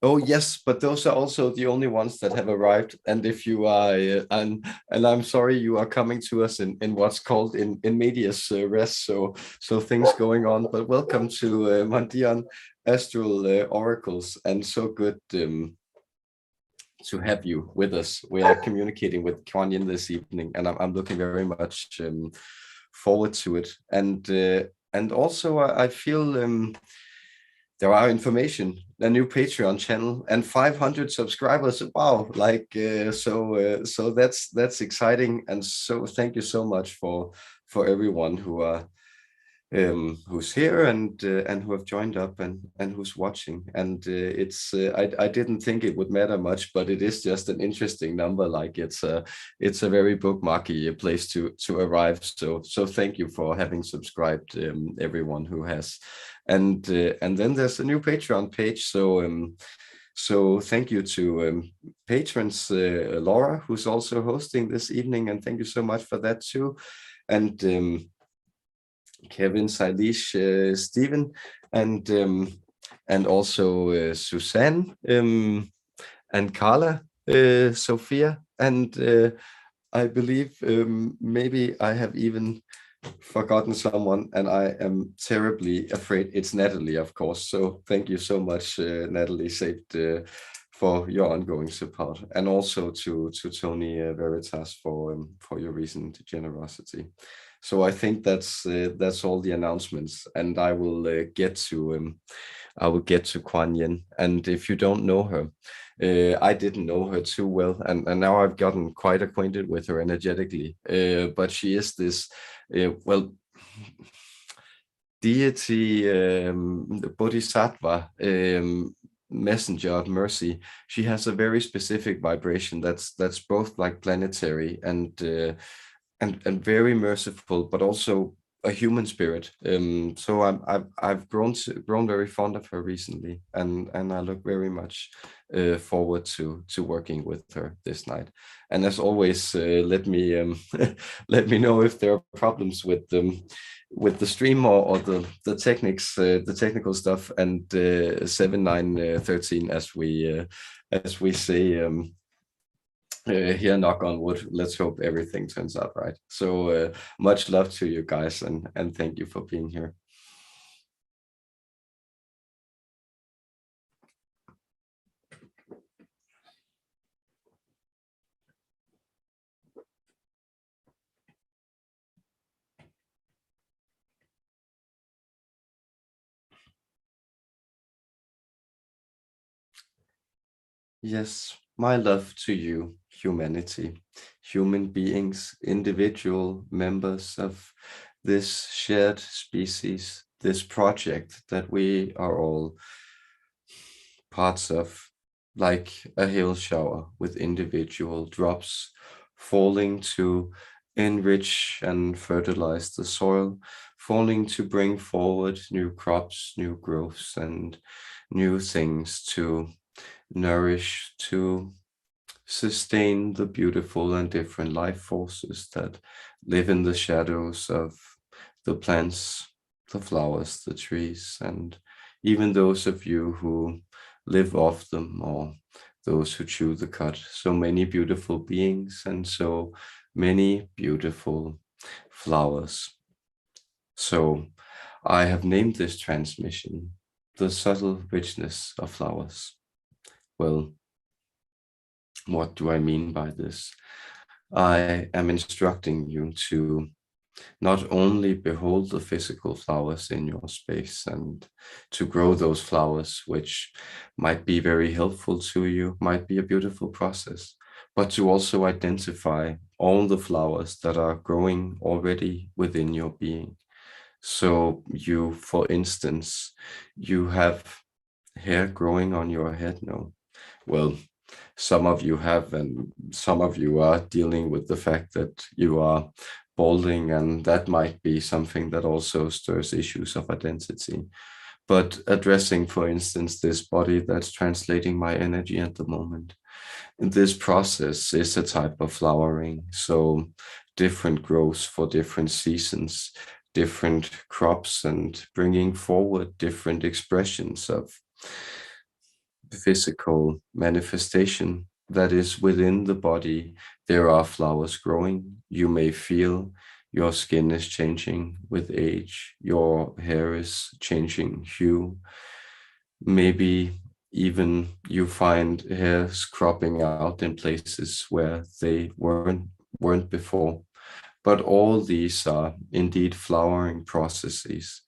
Oh yes, but those are also the only ones that have arrived. And if you are, and I'm sorry, you are coming to us in what's called in medias res, so things going on. But welcome to Mandian Astral Oracles, and so good to have you with us. We are communicating with Quan Yin this evening, and I'm looking very much forward to it. And also I feel. There are information, a new Patreon channel, and 500 subscribers. Wow! So that's exciting, and so thank you so much for everyone who's here and who have joined up and who's watching. And I didn't think it would matter much, but it is just an interesting number. Like it's a very bookmarky place to arrive. So thank you for having subscribed, everyone who has. And then there's a new Patreon page. So thank you to patrons, Laura, who's also hosting this evening, and thank you so much for that too. And Kevin, Sailesh, Stephen, and also Suzanne, and Carla, Sophia, and I believe maybe I have even forgotten someone, and I am terribly afraid it's Natalie, of course. So thank you so much, Natalie, saved for your ongoing support, and also to Tony Veritas for your recent generosity. So I think that's all the announcements, and I will get to Quan Yin. And if you don't know her, I didn't know her too well, and now I've gotten quite acquainted with her energetically. But she is this, well, deity, bodhisattva, messenger of mercy. She has a very specific vibration that's both like planetary and very merciful, but also a human spirit. So I've grown very fond of her recently, and I look very much forward to working with her this night. And as always, let me let me know if there are problems with the stream or the technical stuff. And 7913, as we say. Here, knock on wood, let's hope everything turns out right. So much love to you guys, and thank you for being here. Yes, my love to you, humanity, human beings, individual members of this shared species, this project that we are all parts of, like a hail shower with individual drops falling to enrich and fertilize the soil, falling to bring forward new crops, new growths, and new things to nourish, to sustain the beautiful and different life forces that live in the shadows of the plants, the flowers, the trees, and even those of you who live off them, or those who chew the cud. So many beautiful beings and so many beautiful flowers. So I have named this transmission The Subtle Richness of Flowers. Well, what do I mean by this? I am instructing you to not only behold the physical flowers in your space and to grow those flowers, which might be very helpful to you, might be a beautiful process, but to also identify all the flowers that are growing already within your being. So you, for instance, you have hair growing on your head? No. Well, some of you have, and some of you are dealing with the fact that you are balding, and that might be something that also stirs issues of identity. But addressing, for instance, this body that's translating my energy at the moment, this process is a type of flowering. So different growths for different seasons, different crops, and bringing forward different expressions of physical manifestation that is within the body. There are flowers growing. You may feel your skin is changing with age. Your hair is changing hue. Maybe even you find hairs cropping out in places where they weren't before. But all these are indeed flowering processes.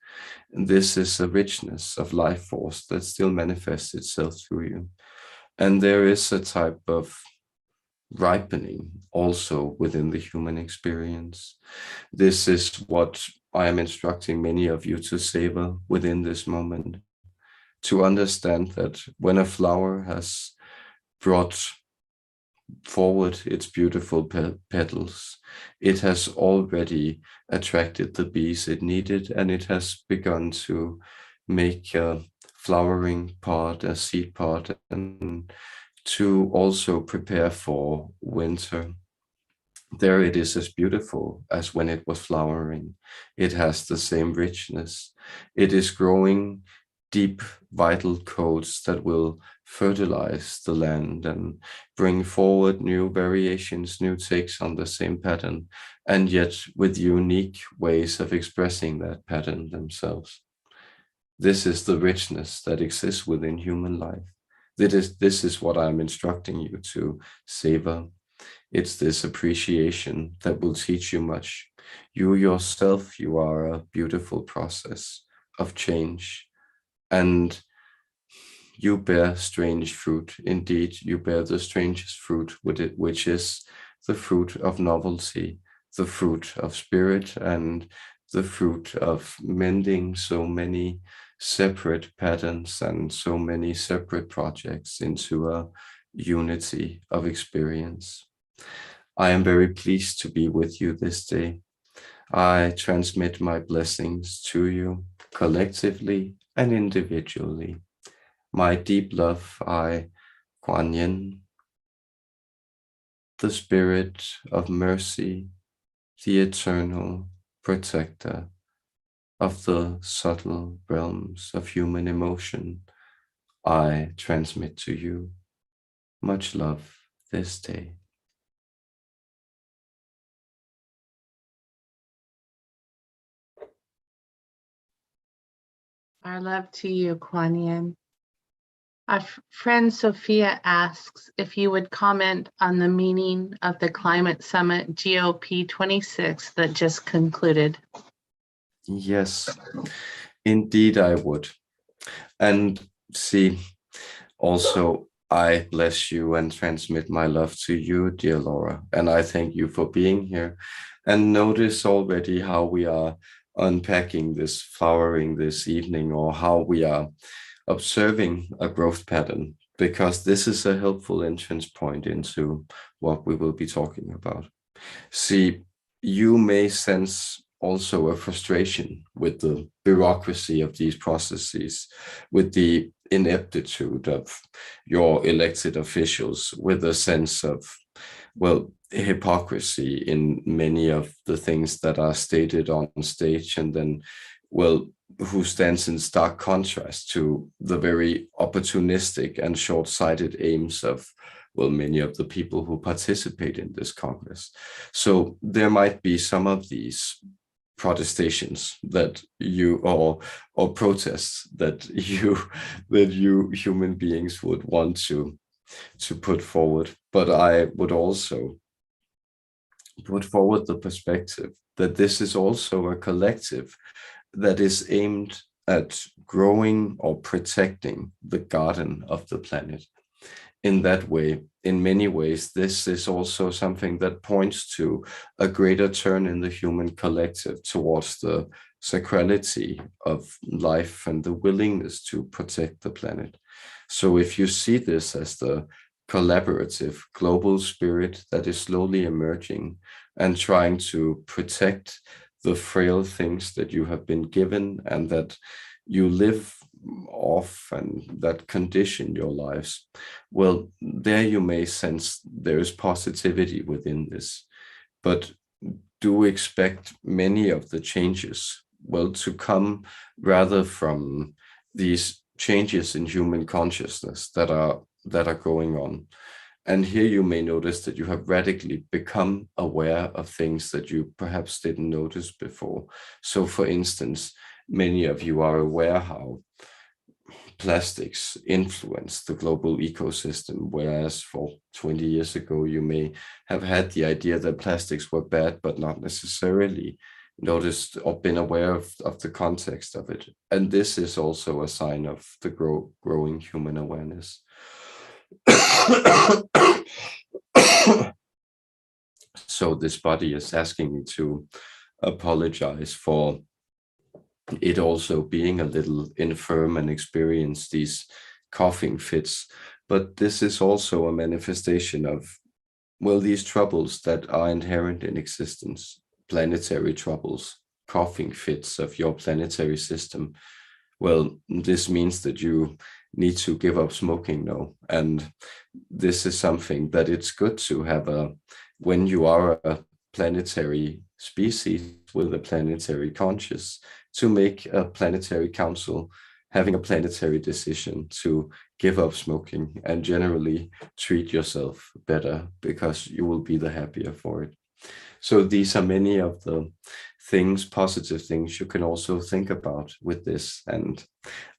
And this is a richness of life force that still manifests itself through you. And there is a type of ripening also within the human experience. This is what I am instructing many of you to savor within this moment, to understand that when a flower has brought forward its beautiful petals, it has already attracted the bees it needed, and it has begun to make a flowering part, a seed part, and to also prepare for winter. There it is as beautiful as when it was flowering. It has the same richness. It is growing deep, vital codes that will fertilize the land and bring forward new variations, new takes on the same pattern, and yet with unique ways of expressing that pattern themselves. This is the richness that exists within human life. This is what I'm instructing you to savor. It's this appreciation that will teach you much. You yourself, you are a beautiful process of change, and you bear strange fruit. Indeed, you bear the strangest fruit with it, which is the fruit of novelty, the fruit of spirit, and the fruit of mending so many separate patterns and so many separate projects into a unity of experience. I am very pleased to be with you this day. I transmit my blessings to you collectively and individually. My deep love, Quan Yin, the spirit of mercy, the eternal protector of the subtle realms of human emotion, I transmit to you much love this day. Our love to you, Quan Yin. Our friend Sophia asks if you would comment on the meaning of the Climate Summit GOP26 that just concluded. Yes, indeed I would. And see, also, I bless you and transmit my love to you, dear Laura. And I thank you for being here. And notice already how we are unpacking this flowering this evening, or how we are observing a growth pattern, because this is a helpful entrance point into what we will be talking about. See, you may sense also a frustration with the bureaucracy of these processes, with the ineptitude of your elected officials, with a sense of, well, hypocrisy in many of the things that are stated on stage, and then, well, who stands in stark contrast to the very opportunistic and short-sighted aims of, well, many of the people who participate in this Congress. So there might be some of these protestations that you, or protests that you human beings would want to put forward. But I would also put forward the perspective that this is also a collective that is aimed at growing or protecting the garden of the planet. In that way, in many ways, this is also something that points to a greater turn in the human collective towards the sacrality of life and the willingness to protect the planet. So if you see this as the collaborative global spirit that is slowly emerging and trying to protect the frail things that you have been given and that you live off and that condition your lives, well, there you may sense there is positivity within this. But do expect many of the changes, well, to come rather from these changes in human consciousness that are going on. And here you may notice that you have radically become aware of things that you perhaps didn't notice before. So for instance, many of you are aware how plastics influence the global ecosystem, whereas for 20 years ago, you may have had the idea that plastics were bad, but not necessarily noticed or been aware of the context of it. And this is also a sign of the growing human awareness. So this body is asking me to apologize for it also being a little infirm and experience these coughing fits. But this is also a manifestation of, well, these troubles that are inherent in existence, planetary troubles, coughing fits of your planetary system. Well, this means that you need to give up smoking now. And this is something that it's good to have when you are a planetary species with a planetary conscious, to make a planetary council having a planetary decision to give up smoking and generally treat yourself better, because you will be the happier for it. So these are many of the things, positive things you can also think about with this. And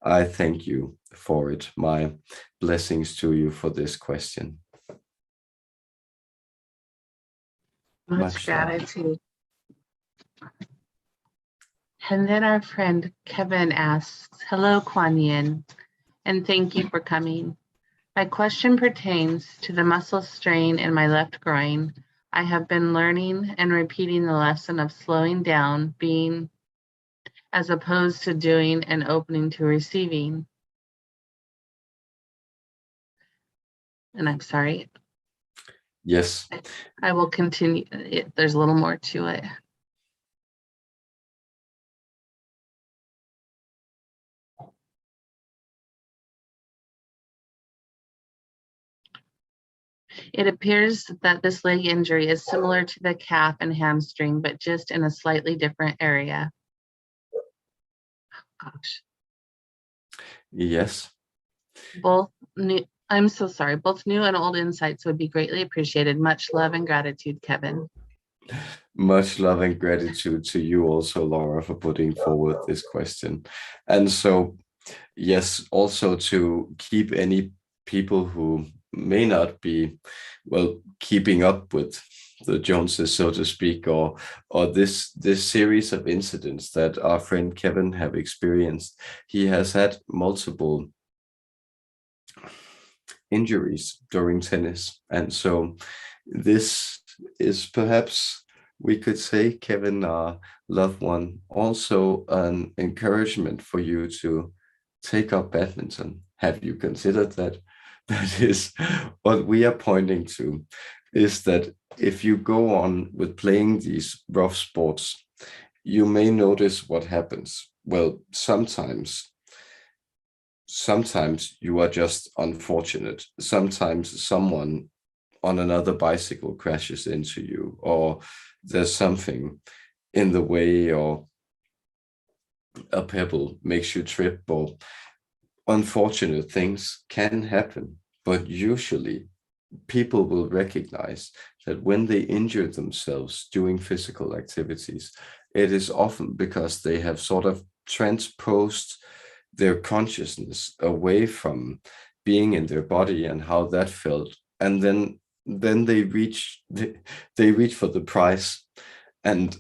I thank you for it. My blessings to you for this question. Much gratitude. And then our friend Kevin asks, hello, Quan Yin, and thank you for coming. My question pertains to the muscle strain in my left groin. I have been learning and repeating the lesson of slowing down, being, as opposed to doing and opening to receiving. And I'm sorry. Yes. I will continue. There's a little more to it. It appears that this leg injury is similar to the calf and hamstring, but just in a slightly different area. Gosh. Yes. Both new, I'm so sorry. Both new and old insights would be greatly appreciated. Much love and gratitude, Kevin. Much love and gratitude to you also, Laura, for putting forward this question. And so, yes, also to keep any people who may not be, well, keeping up with the Joneses, so to speak, or this series of incidents that our friend Kevin have experienced. He has had multiple injuries during tennis, and so this is perhaps, we could say, Kevin, our loved one, also an encouragement for you to take up badminton. Have you considered that? That is what we are pointing to, is that if you go on with playing these rough sports, you may notice what happens. Well, sometimes you are just unfortunate. Sometimes someone on another bicycle crashes into you, or there's something in the way, or a pebble makes you trip, or unfortunate things can happen. But usually people will recognize that when they injure themselves doing physical activities, it is often because they have sort of transposed their consciousness away from being in their body and how that felt, and then they reach for the prize. And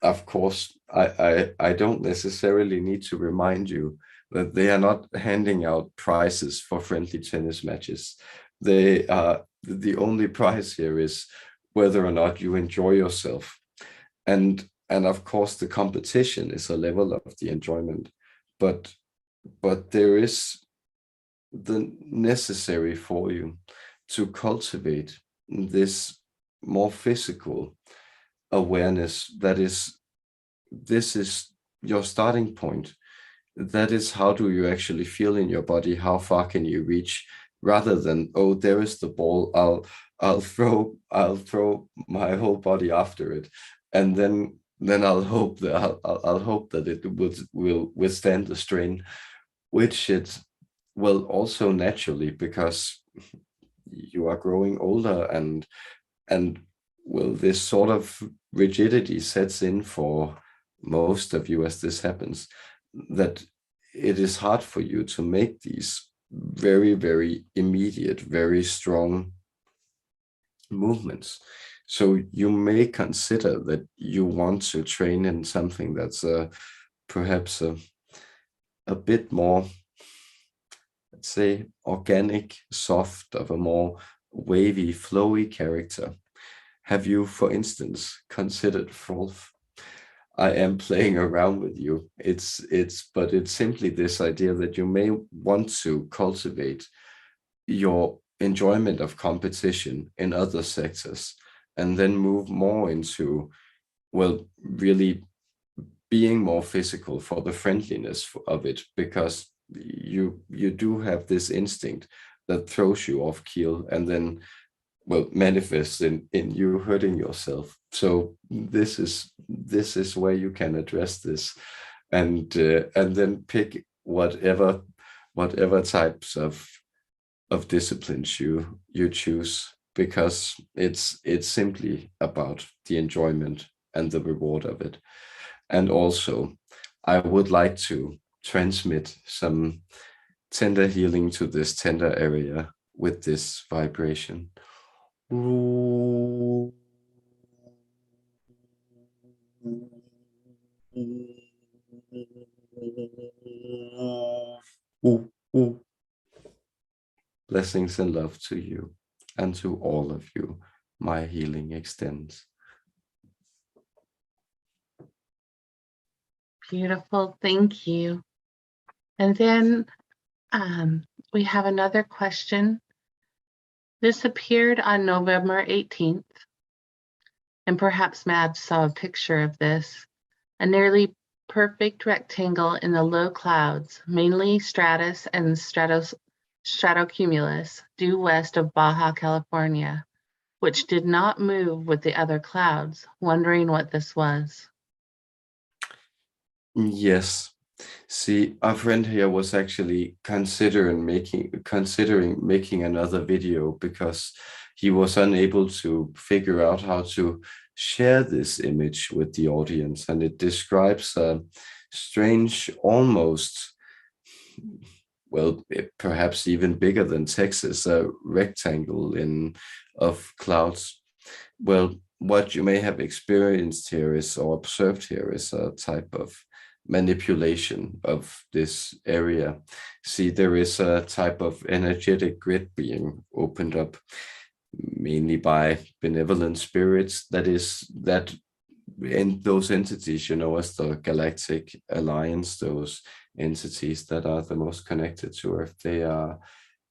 of course, I don't necessarily need to remind you that they are not handing out prizes for friendly tennis matches. They are, the only prize here is whether or not you enjoy yourself. And of course, the competition is a level of the enjoyment, but there is the necessary for you to cultivate this more physical awareness. That is, this is your starting point. That is, how do you actually feel in your body? How far can you reach? Rather than, oh, there is the ball, I'll throw my whole body after it, and then I'll hope that I'll hope that it will withstand the strain. which it will also naturally, because you are growing older, and well, this sort of rigidity sets in for most of you as this happens, that it is hard for you to make these very, very immediate, very strong movements. So you may consider that you want to train in something that's perhaps a bit more, let's say, organic, soft, of a more wavy, flowy character. Have you, for instance, considered, Rolf? I am playing around with you. But it's simply this idea that you may want to cultivate your enjoyment of competition in other sectors, and then move more into, well, really being more physical for the friendliness of it, because you do have this instinct that throws you off keel, and then, well, manifests in you hurting yourself. So this is where you can address this, and then pick whatever types of disciplines you choose, because it's simply about the enjoyment and the reward of it. And also, I would like to transmit some tender healing to this tender area with this vibration. Ooh. Ooh, ooh. Blessings and love to you, and to all of you. My healing extends. Beautiful. Thank you. And then we have another question. This appeared on November 18th, and perhaps Mads saw a picture of this. A nearly perfect rectangle in the low clouds, mainly stratus and stratocumulus, due west of Baja California, which did not move with the other clouds, wondering what this was. Yes. See, our friend here was actually considering making another video, because he was unable to figure out how to share this image with the audience, and it describes a strange, almost, well, perhaps even bigger than Texas, a rectangle of clouds. Well, what you may have experienced here is, or observed here, is a type of manipulation of this area. See, there is a type of energetic grid being opened up, mainly by benevolent spirits. That and those entities, as the Galactic Alliance, those entities that are the most connected to Earth, they are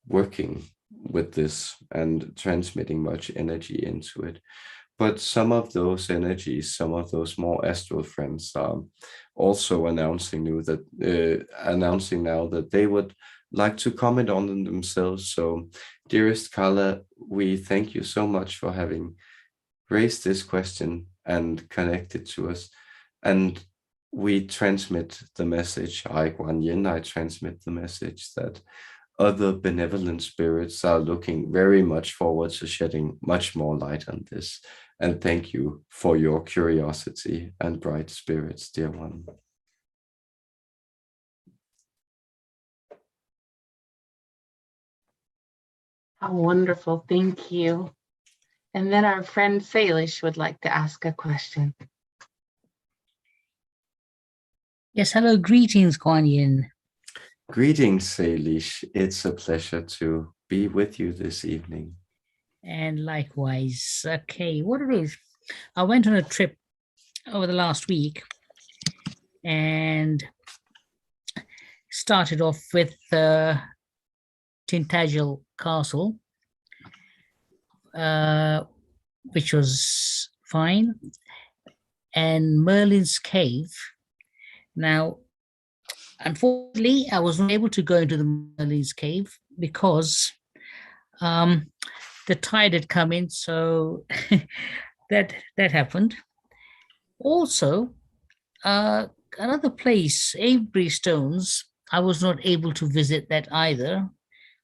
working with this and transmitting much energy into it. But some of those energies, some of those more astral friends, are also announcing now that they would like to comment on them themselves. So, dearest Carla, we thank you so much for having raised this question and connected to us. And we transmit the message, I, Quan Yin, I transmit the message that other benevolent spirits are looking very much forward to shedding much more light on this. And thank you for your curiosity and bright spirits, dear one. How wonderful. Thank you. And then our friend Salish would like to ask a question. Yes, hello, greetings, Quan Yin. Greetings, Salish. It's a pleasure to be with you this evening. And likewise. Okay, what it is, I went on a trip over the last week and started off with Tintagel Castle, which was fine, and Merlin's Cave. Now, unfortunately, I was not able to go into the Merlin's Cave because the tide had come in, so that happened. Also, another place, Avebury Stones, I was not able to visit that either,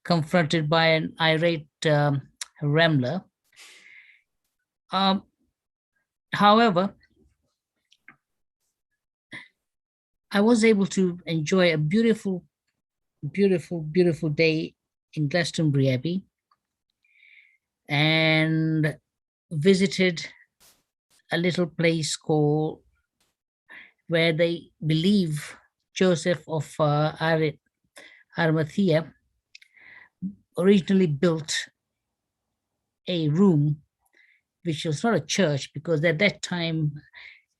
confronted by an irate rambler. However, I was able to enjoy a beautiful, beautiful, beautiful day in Glastonbury Abbey and visited a little place called where they believe Joseph of Arimathea originally built a room, which was not a church, because at that time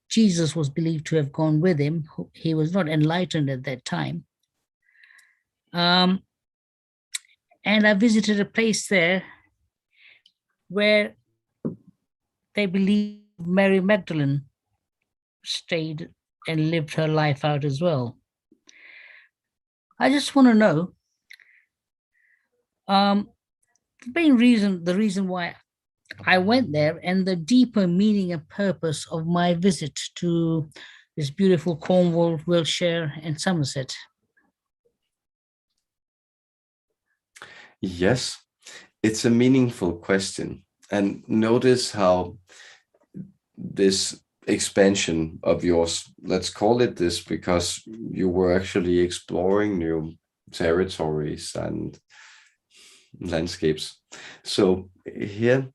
Jesus was believed to have gone with him. He was not enlightened at that time. And I visited a place there where they believe Mary Magdalene stayed and lived her life out as well. I just want to know the reason why I went there and the deeper meaning and purpose of my visit to this beautiful Cornwall, Wiltshire, and Somerset. Yes, it's a meaningful question. And notice how this expansion of yours, let's call it this, because you were actually exploring new territories and landscapes. So here,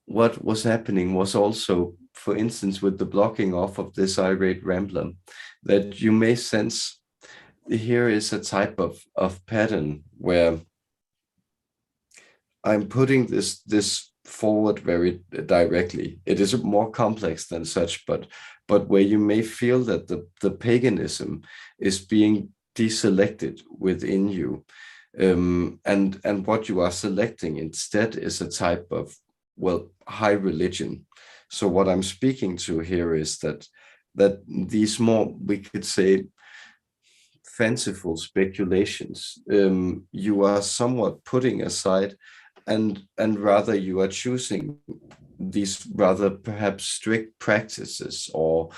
what was happening was also, for instance, with the blocking off of this irate rambler, that you may sense here is a type of pattern where I'm putting this forward very directly. It is more complex than such, but where you may feel that the paganism is being deselected within you, and what you are selecting instead is a type of, well, high religion. So what I'm speaking to here is that these more, we could say, fanciful speculations, you are somewhat putting aside, and rather you are choosing these rather perhaps strict practices or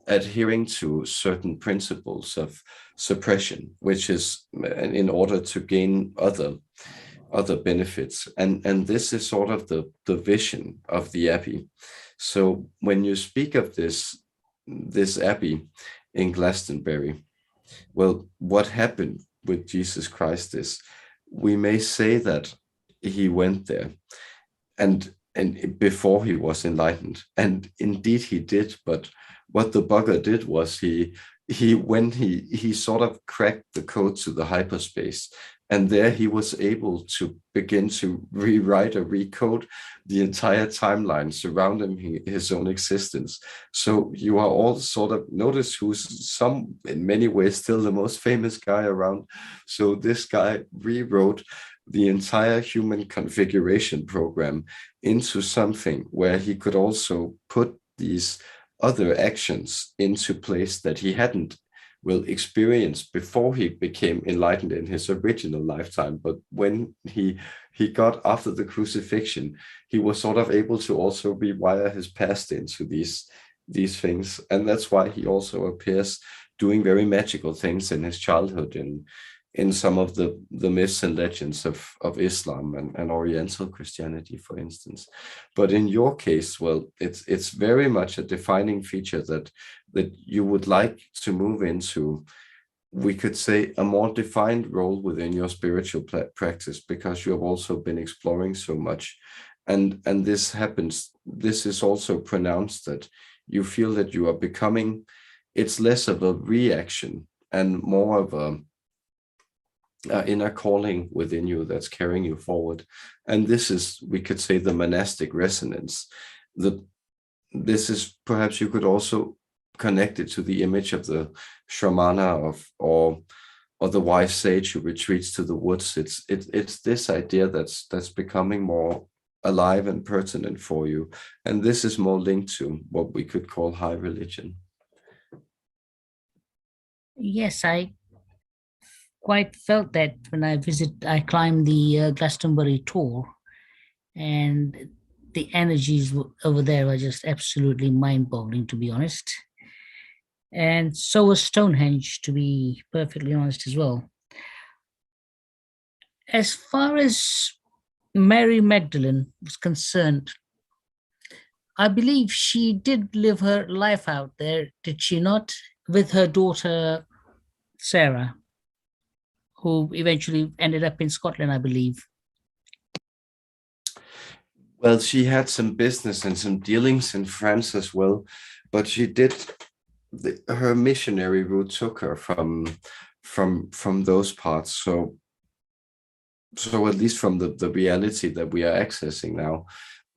adhering to certain principles of suppression, which is in order to gain other benefits. And this is sort of the vision of the abbey. So when you speak of this abbey in Glastonbury, well, what happened with Jesus Christ is, we may say that he went there and before he was enlightened, and indeed he did. But what the bugger did was he sort of cracked the code to the hyperspace, and there he was able to begin to rewrite or recode the entire timeline surrounding his own existence. So you are all sort of, notice who's in many ways still the most famous guy around. So this guy rewrote the entire human configuration program into something where he could also put these other actions into place that he hadn't experienced before he became enlightened in his original lifetime. But when he got after the crucifixion, he was sort of able to also rewire his past into these things. And that's why he also appears doing very magical things in his childhood in some of the myths and legends of Islam and Oriental Christianity, for instance. But in your case, well, it's very much a defining feature that you would like to move into, we could say, a more defined role within your spiritual practice, because you have also been exploring so much. And this is also pronounced that you feel that you are becoming, it's less of a reaction and more of a inner calling within you that's carrying you forward. And this is, we could say, the monastic resonance. This is, perhaps you could also connect it to the image of the shramana or the wise sage who retreats to the woods. It's this idea that's becoming more alive and pertinent for you. And this is more linked to what we could call high religion. Yes, I quite felt that when I climbed the Glastonbury tour, and the energies over there were just absolutely mind-boggling, to be honest. and so was Stonehenge, to be perfectly honest as well. As far as Mary Magdalene was concerned, I believe she did live her life out there, did she not? With her daughter, Sarah, who eventually ended up in Scotland, I believe. Well, she had some business and some dealings in France as well, but she did her missionary route took her from those parts. So at least from the reality that we are accessing now,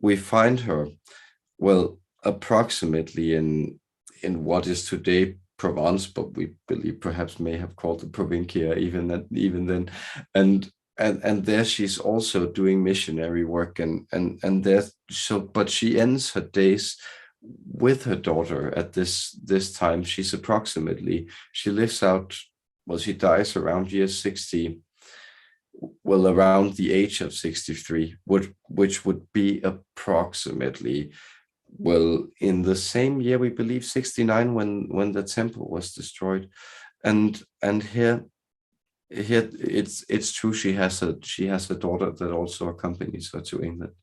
we find her, well, approximately in what is today Provence, but we believe perhaps may have called it Provincia even then, and there she's also doing missionary work and there, so but she ends her days with her daughter at this time. She's approximately, she lives out, well, she dies around year 60, well, around the age of 63, which would be approximately, well, in the same year, we believe 69, when the temple was destroyed. And here it's true, she has a daughter that also accompanies her to England.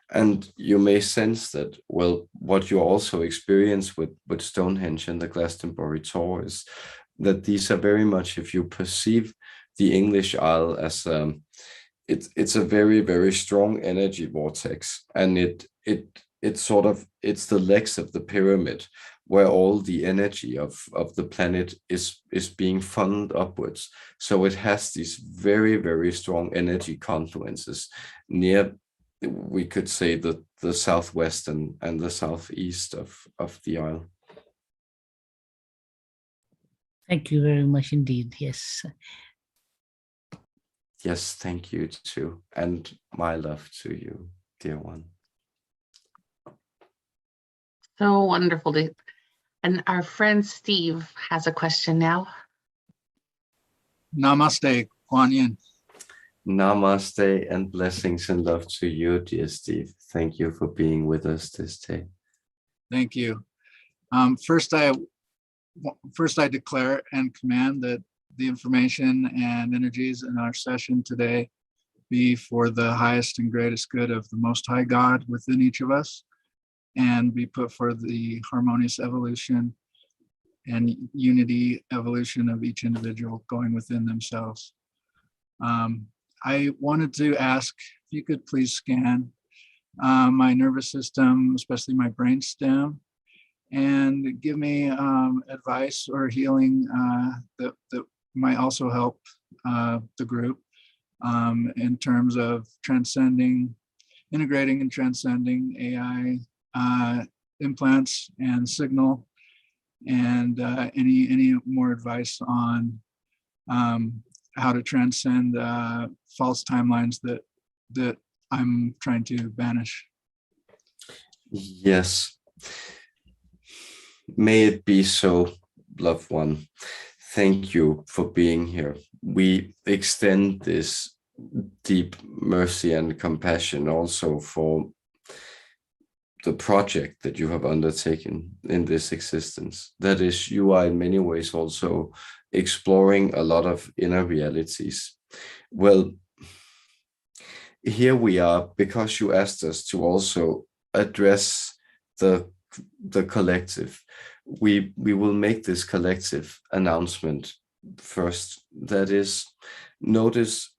And you may sense that, well, what you also experience with Stonehenge and the Glastonbury tour is that these are very much, if you perceive the English Isle as it's a very, very strong energy vortex, and it's sort of, it's the legs of the pyramid where all the energy of the planet is being funneled upwards. So it has these very, very strong energy confluences near, we could say, the southwest and the southeast of the isle. Thank you very much indeed. Yes. Yes, thank you too. And my love to you, dear one. So wonderful. And our friend Steve has a question now. Namaste, Quan Yin. Namaste and blessings and love to you, dear Steve. Thank you for being with us this day. Thank you. First, I declare and command that the information and energies in our session today be for the highest and greatest good of the Most High God within each of us, and be put for the harmonious evolution and unity evolution of each individual going within themselves. I wanted to ask if you could please scan my nervous system, especially my brain stem, and give me advice or healing that might also help the group in terms of integrating and transcending AI implants and signal, and any more advice on how to transcend false timelines that I'm trying to banish. Yes. May it be so, loved one. Thank you for being here. We extend this deep mercy and compassion also for the project that you have undertaken in this existence. That is, you are in many ways also exploring a lot of inner realities. Well, here we are because you asked us to also address the collective. We will make this collective announcement first. That is, notice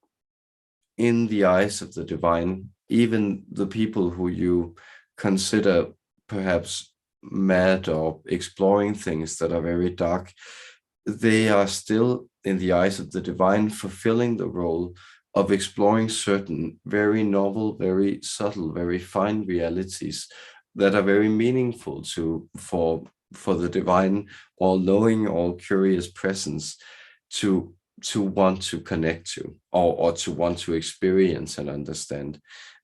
in the eyes of the divine, even the people who you consider perhaps mad or exploring things that are very dark, they are still, in the eyes of the divine, fulfilling the role of exploring certain very novel, very subtle, very fine realities that are very meaningful for the divine, all-knowing, all-curious presence to want to connect to, or to want to experience and understand.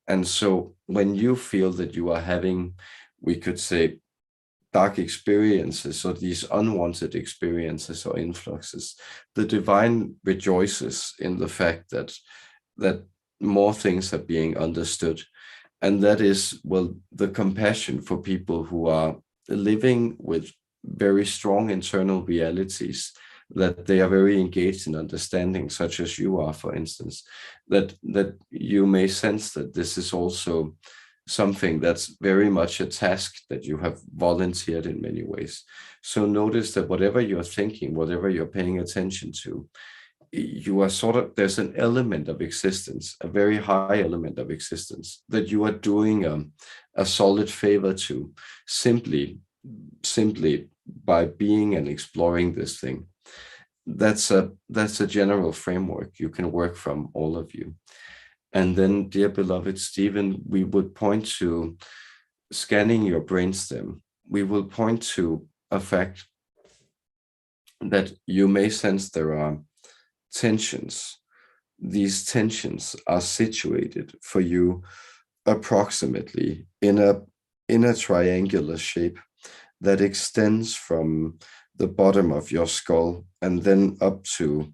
And so when you feel that you are having, we could say, dark experiences or these unwanted experiences or influxes, the divine rejoices in the fact that more things are being understood. And that is, well, the compassion for people who are living with very strong internal realities that they are very engaged in understanding, such as you are, for instance, that you may sense that this is also something that's very much a task that you have volunteered in many ways. So notice that whatever you're thinking, whatever you're paying attention to, you are sort of, there's an element of existence, a very high element of existence that you are doing a solid favor to simply by being and exploring this thing. That's a general framework you can work from, all of you. And then, dear beloved Stephen, we would point to scanning your brainstem. We will point to a fact that you may sense there are tensions. These tensions are situated for you approximately in a triangular shape that extends from the bottom of your skull and then up to,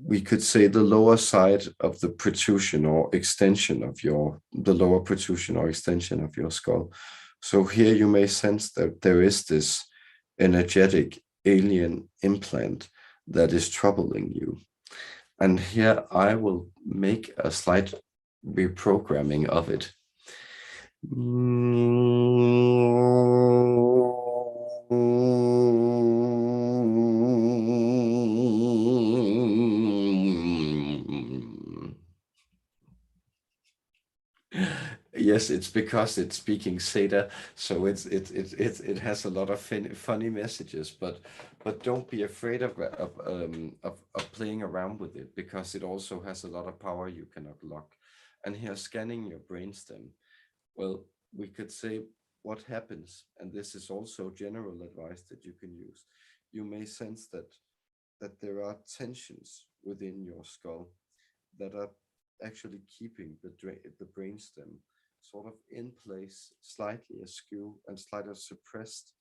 we could say, the lower side of the protrusion or extension of the lower protrusion or extension of your skull. So here you may sense that there is this energetic alien implant that is troubling you. And here I will make a slight reprogramming of it. Yes, it's because it's speaking Seda, so it has a lot of funny messages, but don't be afraid of playing around with it, because it also has a lot of power you can unlock. And here, scanning your brainstem, well, we could say what happens, and this is also general advice that you can use. You may sense that there are tensions within your skull that are actually keeping the brainstem sort of in place, slightly askew and slightly suppressed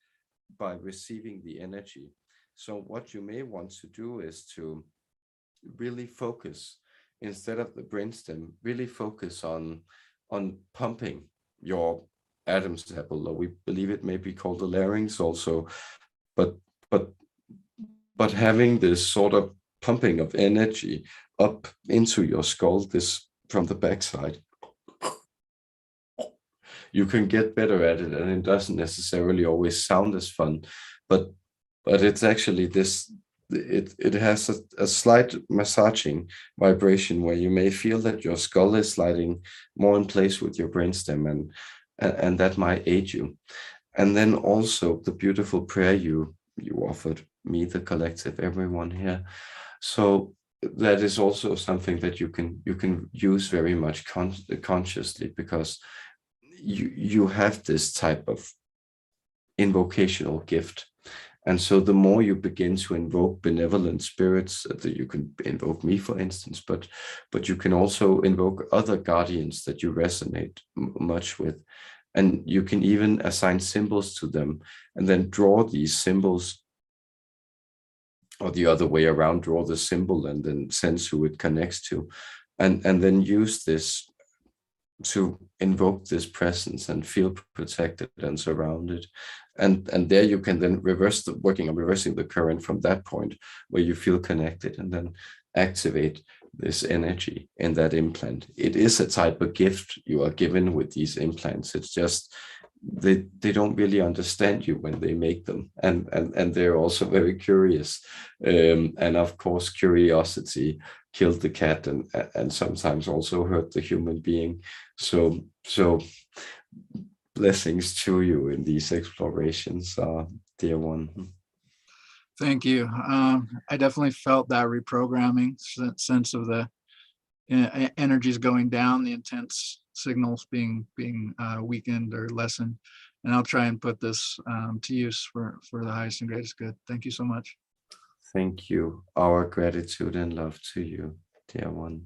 by receiving the energy. So what you may want to do is to really focus, instead of the brainstem, really focus on pumping your Adam's apple, or we believe it may be called the larynx also, but having this sort of pumping of energy up into your skull, this from the backside. You can get better at it, and it doesn't necessarily always sound as fun, but it's actually this, it has a slight massaging vibration where you may feel that your skull is sliding more in place with your brainstem, and that might aid you. And then also the beautiful prayer you offered me, the collective, everyone here. So that is also something that you can use very much consciously, because you have this type of invocational gift. And so the more you begin to invoke benevolent spirits, that you can invoke me, for instance, but you can also invoke other guardians that you resonate much with. And you can even assign symbols to them, and then draw these symbols, or the other way around, draw the symbol and then sense who it connects to, and then use this to invoke this presence and feel protected and surrounded. And there you can then working on reversing the current from that point where you feel connected, and then activate this energy in that implant. It is a type of gift you are given with these implants. It's just they don't really understand you when they make them, and they're also very curious, and of course curiosity killed the cat and sometimes also hurt the human being. So blessings to you in these explorations, dear one. Thank you. I definitely felt that reprogramming sense of the energies going down, the intense signals being weakened or lessened. And I'll try and put this to use for the highest and greatest good. Thank you so much. Thank you. Our gratitude and love to you, dear one.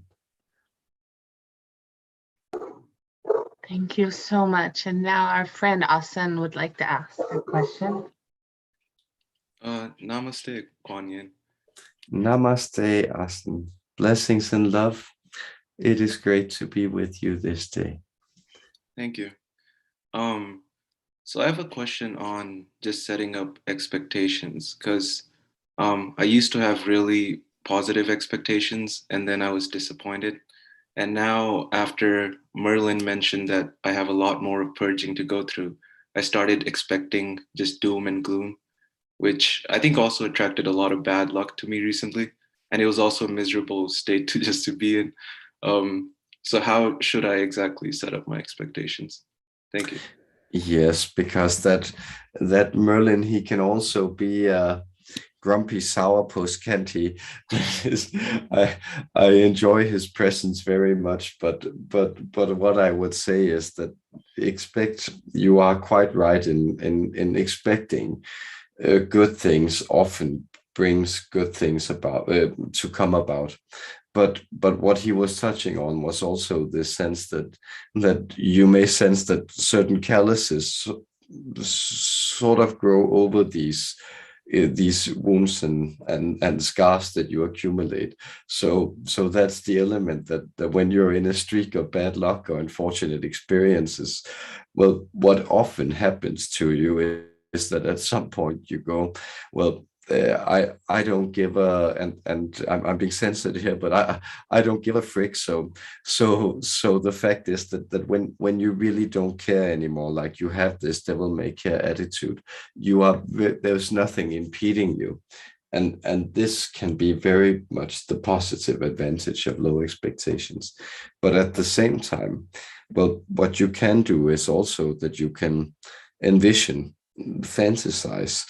Thank you so much. And now our friend Asan would like to ask a question. Namaste, Quan Yin. Namaste, Asan. Blessings and love. It is great to be with you this day. Thank you. So I have a question on just setting up expectations, because I used to have really positive expectations and then I was disappointed. And now, after Merlin mentioned that I have a lot more of purging to go through, I started expecting just doom and gloom, which I think also attracted a lot of bad luck to me recently. And it was also a miserable state to just to be in. So how should I exactly set up my expectations? Thank you. Yes, because that Merlin, he can also be grumpy sourpuss, can't he? That is, I enjoy his presence very much, but what I would say is that you are quite right in expecting good things often brings good things about to come about. But what he was touching on was also this sense that you may sense that certain calluses sort of grow over these wounds and scars that you accumulate. So that's the element that when you're in a streak of bad luck or unfortunate experiences, well, what often happens to you is that at some point you go, well, I don't give a, and I'm being sensitive here, but I don't give a frick. So the fact is that when you really don't care anymore, like you have this devil may care attitude, there's nothing impeding you. And this can be very much the positive advantage of low expectations. But at the same time, well, what you can do is also that you can envision, fantasize,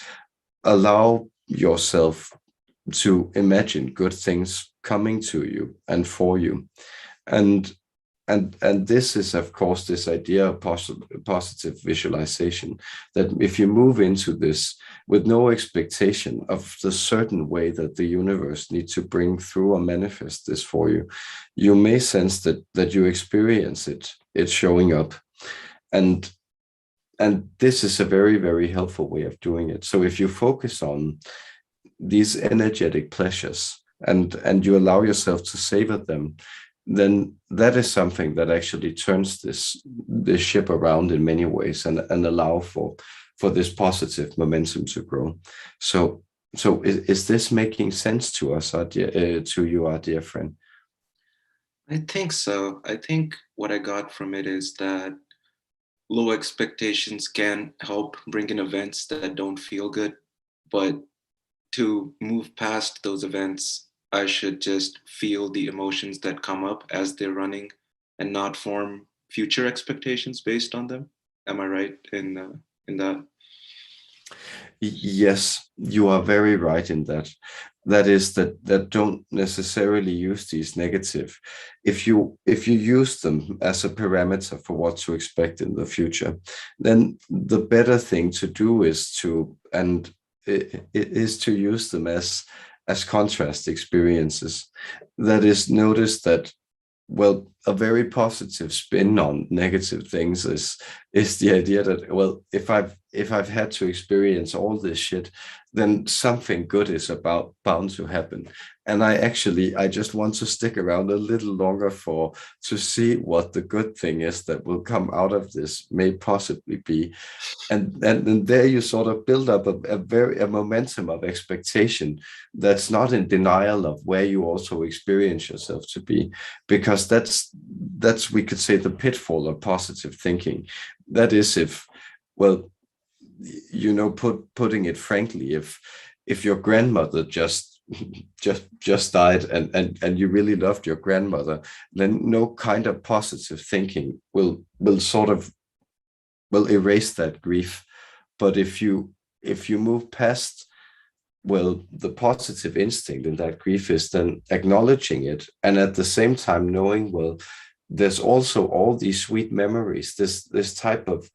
allow yourself to imagine good things coming to you and for you. And this is, of course, this idea of positive visualization, that if you move into this with no expectation of the certain way that the universe needs to bring through or manifest this for you, you may sense that you experience it's showing up. And this is a very, very helpful way of doing it. So if you focus on these energetic pleasures and you allow yourself to savor them, then that is something that actually turns this ship around in many ways and allow for this positive momentum to grow. So is this making sense to us, to you, our dear friend? I think so. I think what I got from it is that low expectations can help bring in events that don't feel good, but to move past those events, I should just feel the emotions that come up as they're running and not form future expectations based on them. Am I right in that? Yes, you are very right in that. That is that don't necessarily use these negative. If you use them as a parameter for what to expect in the future, then the better thing to do is to use them as contrast experiences. That is, notice that, well, a very positive spin on negative things is the idea that, well, if I've had to experience all this shit, then something good is bound to happen. And I just want to stick around a little longer to see what the good thing is that will come out of this may possibly be. And there you sort of build up a momentum of expectation that's not in denial of where you also experience yourself to be, because that's we could say the pitfall of positive thinking. That is, if, well, putting it frankly, if your grandmother just died and you really loved your grandmother, then no kind of positive thinking will sort of erase that grief. But if you move past, well, the positive instinct in that grief is then acknowledging it, and at the same time knowing, well, there's also all these sweet memories, this type of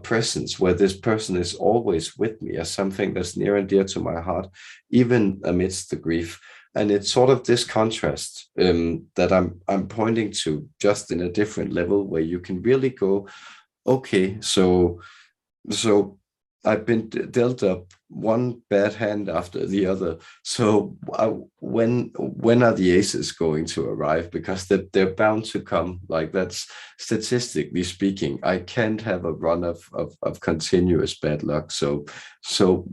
presence where this person is always with me as something that's near and dear to my heart, even amidst the grief. And it's sort of this contrast that I'm pointing to, just in a different level, where you can really go, okay, so I've been dealt up one bad hand after the other. So when are the aces going to arrive? Because they're bound to come. Like, that's statistically speaking. I can't have a run of continuous bad luck. So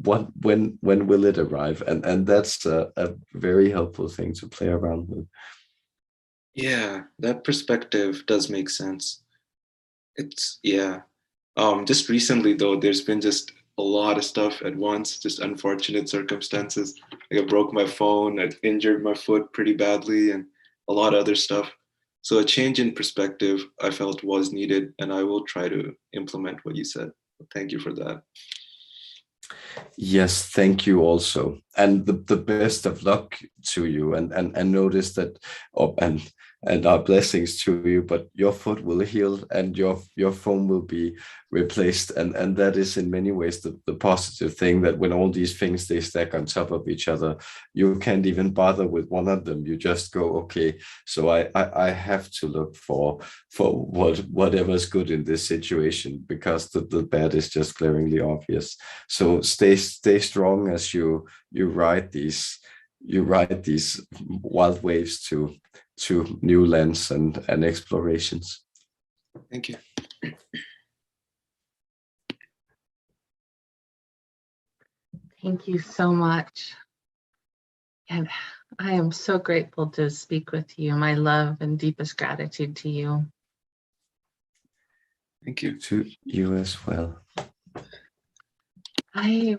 when will it arrive? And that's a very helpful thing to play around with. Yeah, that perspective does make sense. It's, yeah. Just recently though, there's been just a lot of stuff at once, just unfortunate circumstances. Like I broke my phone, I injured my foot pretty badly, and a lot of other stuff. So a change in perspective I felt was needed, and I will try to implement what you said. Thank you for that. Yes, thank you also. And the best of luck to you, and notice that, oh, and our blessings to you, but your foot will heal and your phone will be replaced. And that is in many ways the positive thing, that when all these things they stack on top of each other, you can't even bother with one of them. You just go, okay, so I have to look for whatever's good in this situation, because the bad is just glaringly obvious. So stay strong as you ride these wild waves to new lands and explorations. Thank you. Thank you so much. And I am so grateful to speak with you. My love and deepest gratitude to you. Thank you. To you as well. I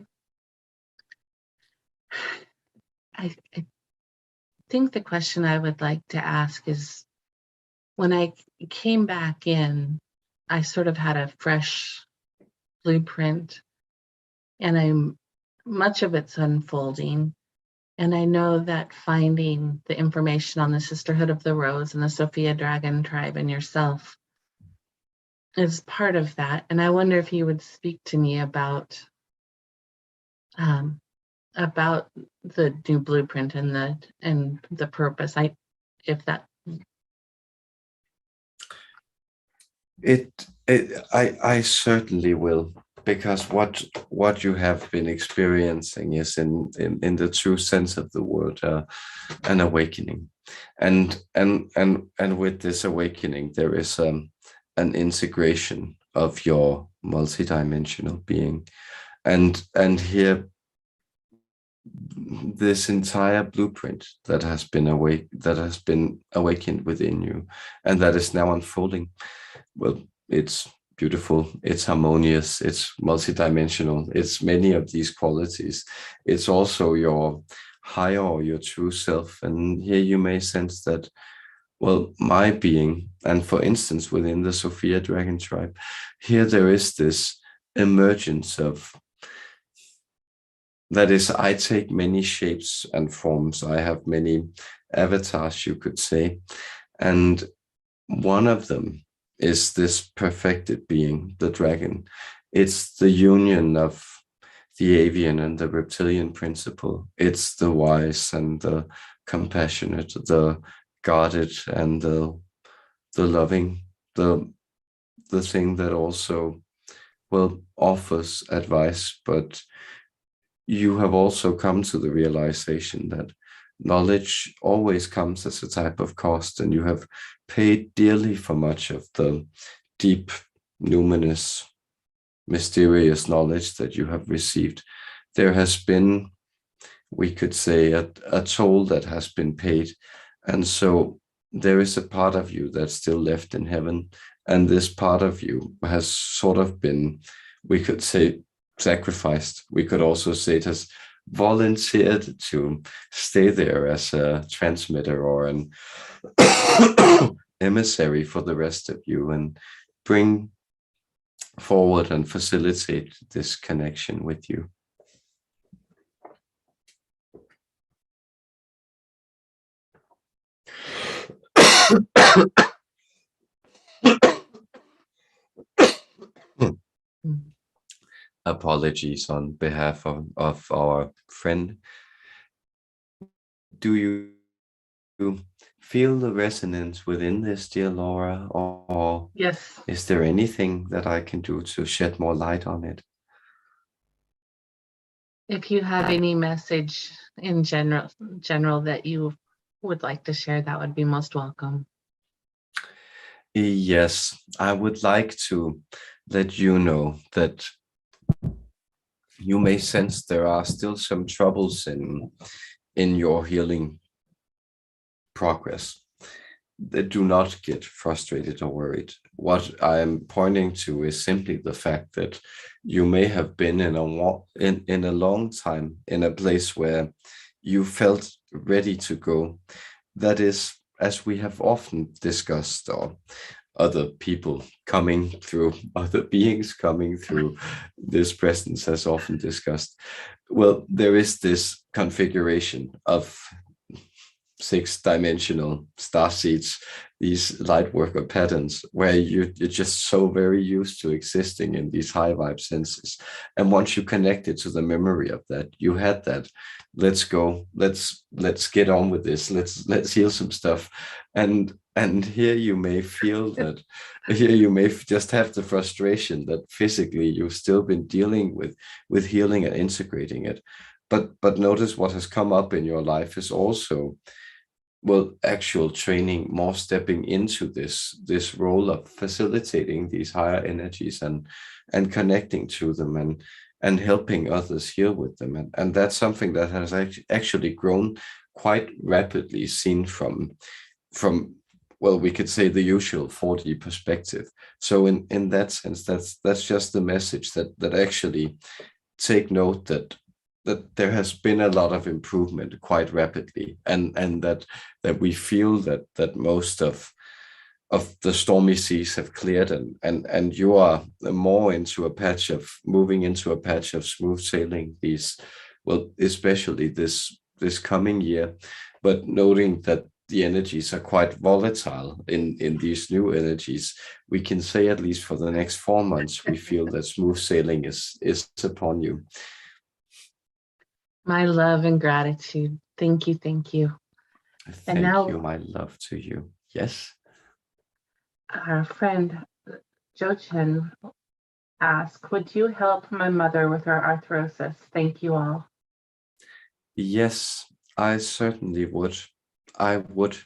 think the question I would like to ask is, when I came back in, I sort of had a fresh blueprint, and much of it's unfolding. And I know that finding the information on the Sisterhood of the Rose and the Sophia Dragon Tribe and yourself is part of that. And I wonder if you would speak to me about the new blueprint and the purpose. I certainly will, because what you have been experiencing is in the true sense of the word, an awakening, and with this awakening there is an integration of your multidimensional being, and here this entire blueprint that has been awakened within you, and that is now unfolding. Well, it's beautiful, it's harmonious, it's multidimensional, it's many of these qualities. It's also your higher or your true self. And here you may sense that, well, my being, and for instance, within the Sophia Dragon Tribe, here there is this emergence of, that is, I take many shapes and forms. I have many avatars, you could say. And one of them is this perfected being, the dragon. It's the union of the avian and the reptilian principle. It's the wise and the compassionate, the guarded and the loving, the thing that also, well, offers advice. But you have also come to the realization that knowledge always comes as a type of cost, and you have paid dearly for much of the deep, numinous, mysterious knowledge that you have received. There has been, we could say, a toll that has been paid. And so there is a part of you that's still left in heaven. And this part of you has sort of been, we could say, sacrificed. We could also say it has volunteered to stay there as a transmitter or an emissary for the rest of you, and bring forward and facilitate this connection with you. Apologies on behalf of our friend. Do you feel the resonance within this, dear Laura, or Yes. is there anything that I can do to shed more light on it? If you have any message in general that you would like to share, that would be most welcome. Yes, I would like to let you know that you may sense there are still some troubles in your healing progress. Do not get frustrated or worried. What I'm pointing to is simply the fact that you may have been in a long time in a place where you felt ready to go. That is, as we have often discussed, or other people coming through, other beings coming through this presence has often discussed. Well, there is this configuration of 6-dimensional star seeds, these light worker patterns, where you're just so very used to existing in these high vibe senses. And once you connect it to the memory of that, you had that. Let's go. Let's get on with this. Let's heal some stuff. And here you may feel that. Here you may just have the frustration that physically you've still been dealing with healing and integrating it. But notice what has come up in your life is also, well, actual training, more stepping into this role of facilitating these higher energies and connecting to them and helping others heal with them. And that's something that has actually grown quite rapidly, seen from well, we could say the usual 4D perspective. So in that sense, that's just the message that actually take note that there has been a lot of improvement quite rapidly, and that we feel that most of the stormy seas have cleared, and you are more into a patch of moving into a patch of smooth sailing these, well, especially this coming year, but noting that the energies are quite volatile in these new energies. We can say at least for the next 4 months, we feel that smooth sailing is upon you. My love and gratitude. Thank you. Thank you. Thank now- you, my love, to you. Yes. Our friend Jo Chen asked, would you help my mother with her arthrosis? Thank you all. Yes, I certainly would. I would.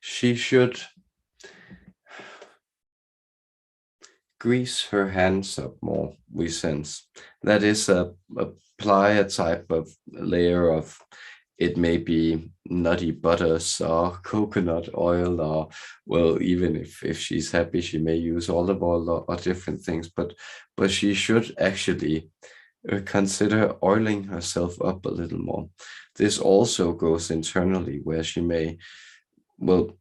She should grease her hands up more, we sense. That is, apply a type of layer of, it may be nutty butters or coconut oil, or, well, even if she's happy, she may use olive oil or different things, but she should actually consider oiling herself up a little more. This also goes internally, where she may, well,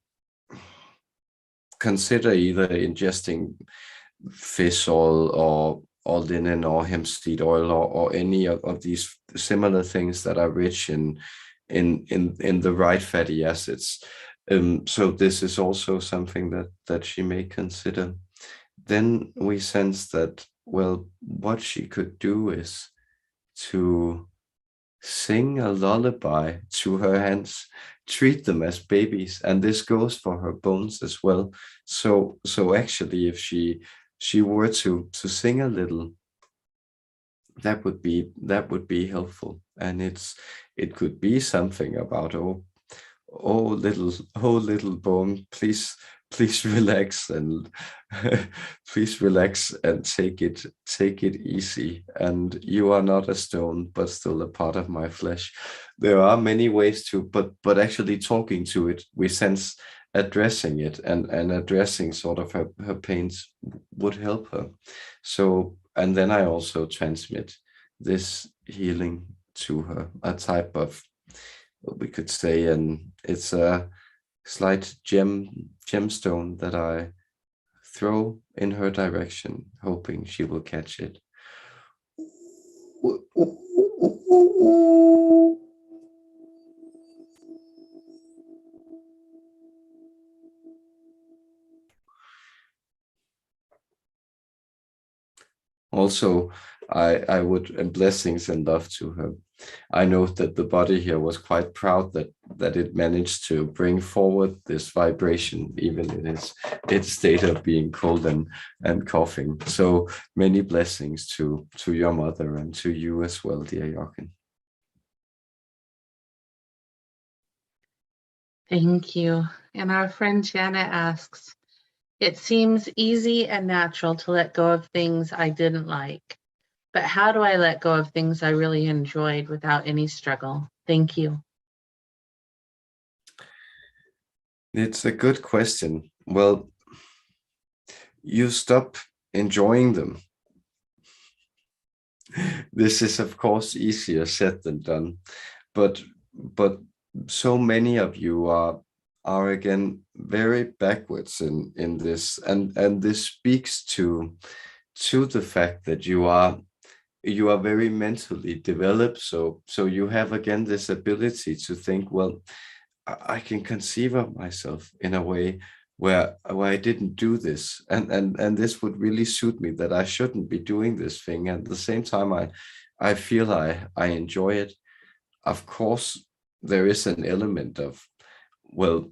consider either ingesting fish oil or linen or hemp seed oil or any of these similar things that are rich in the right fatty acids. So this is also something that she may consider. Then we sense that, well, what she could do is to sing a lullaby to her hands, treat them as babies, and this goes for her bones as well. So actually, if she were to sing a little, that would be helpful. And it could be something about, oh little bone, please relax, and please relax and take it easy, and you are not a stone but still a part of my flesh. There are many ways to, but actually talking to it, we sense addressing it and addressing sort of her pains would help her. So, and then I also transmit this healing to her, a type of, we could say, and it's a slight gemstone that I throw in her direction, hoping she will catch it. Also, I would, and blessings and love to her. I know that the body here was quite proud that it managed to bring forward this vibration, even in its state of being cold and coughing. So many blessings to your mother and to you as well, dear Jochen. Thank you. And our friend Janet asks, it seems easy and natural to let go of things I didn't like, but how do I let go of things I really enjoyed without any struggle? Thank you. It's a good question. Well, you stop enjoying them. This is, of course, easier said than done, but so many of you are again very backwards in this, and this speaks to the fact that you are very mentally developed. So you have again this ability to think, well, I can conceive of myself in a way where I didn't do this, and this would really suit me, that I shouldn't be doing this thing. And at the same time, I feel I enjoy it. Of course, there is an element of, well,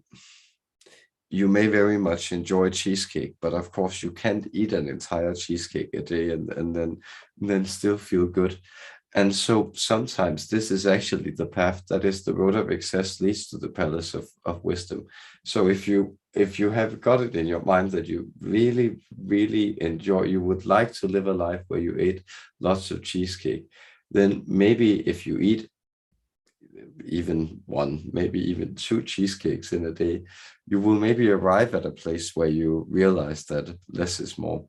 you may very much enjoy cheesecake, but of course you can't eat an entire cheesecake a day and then still feel good. And so sometimes this is actually the path, that is the road of excess leads to the palace of wisdom. So if you have got it in your mind that you really, really enjoy, you would like to live a life where you ate lots of cheesecake, then maybe if you eat even one, maybe even two cheesecakes in a day, you will maybe arrive at a place where you realize that less is more.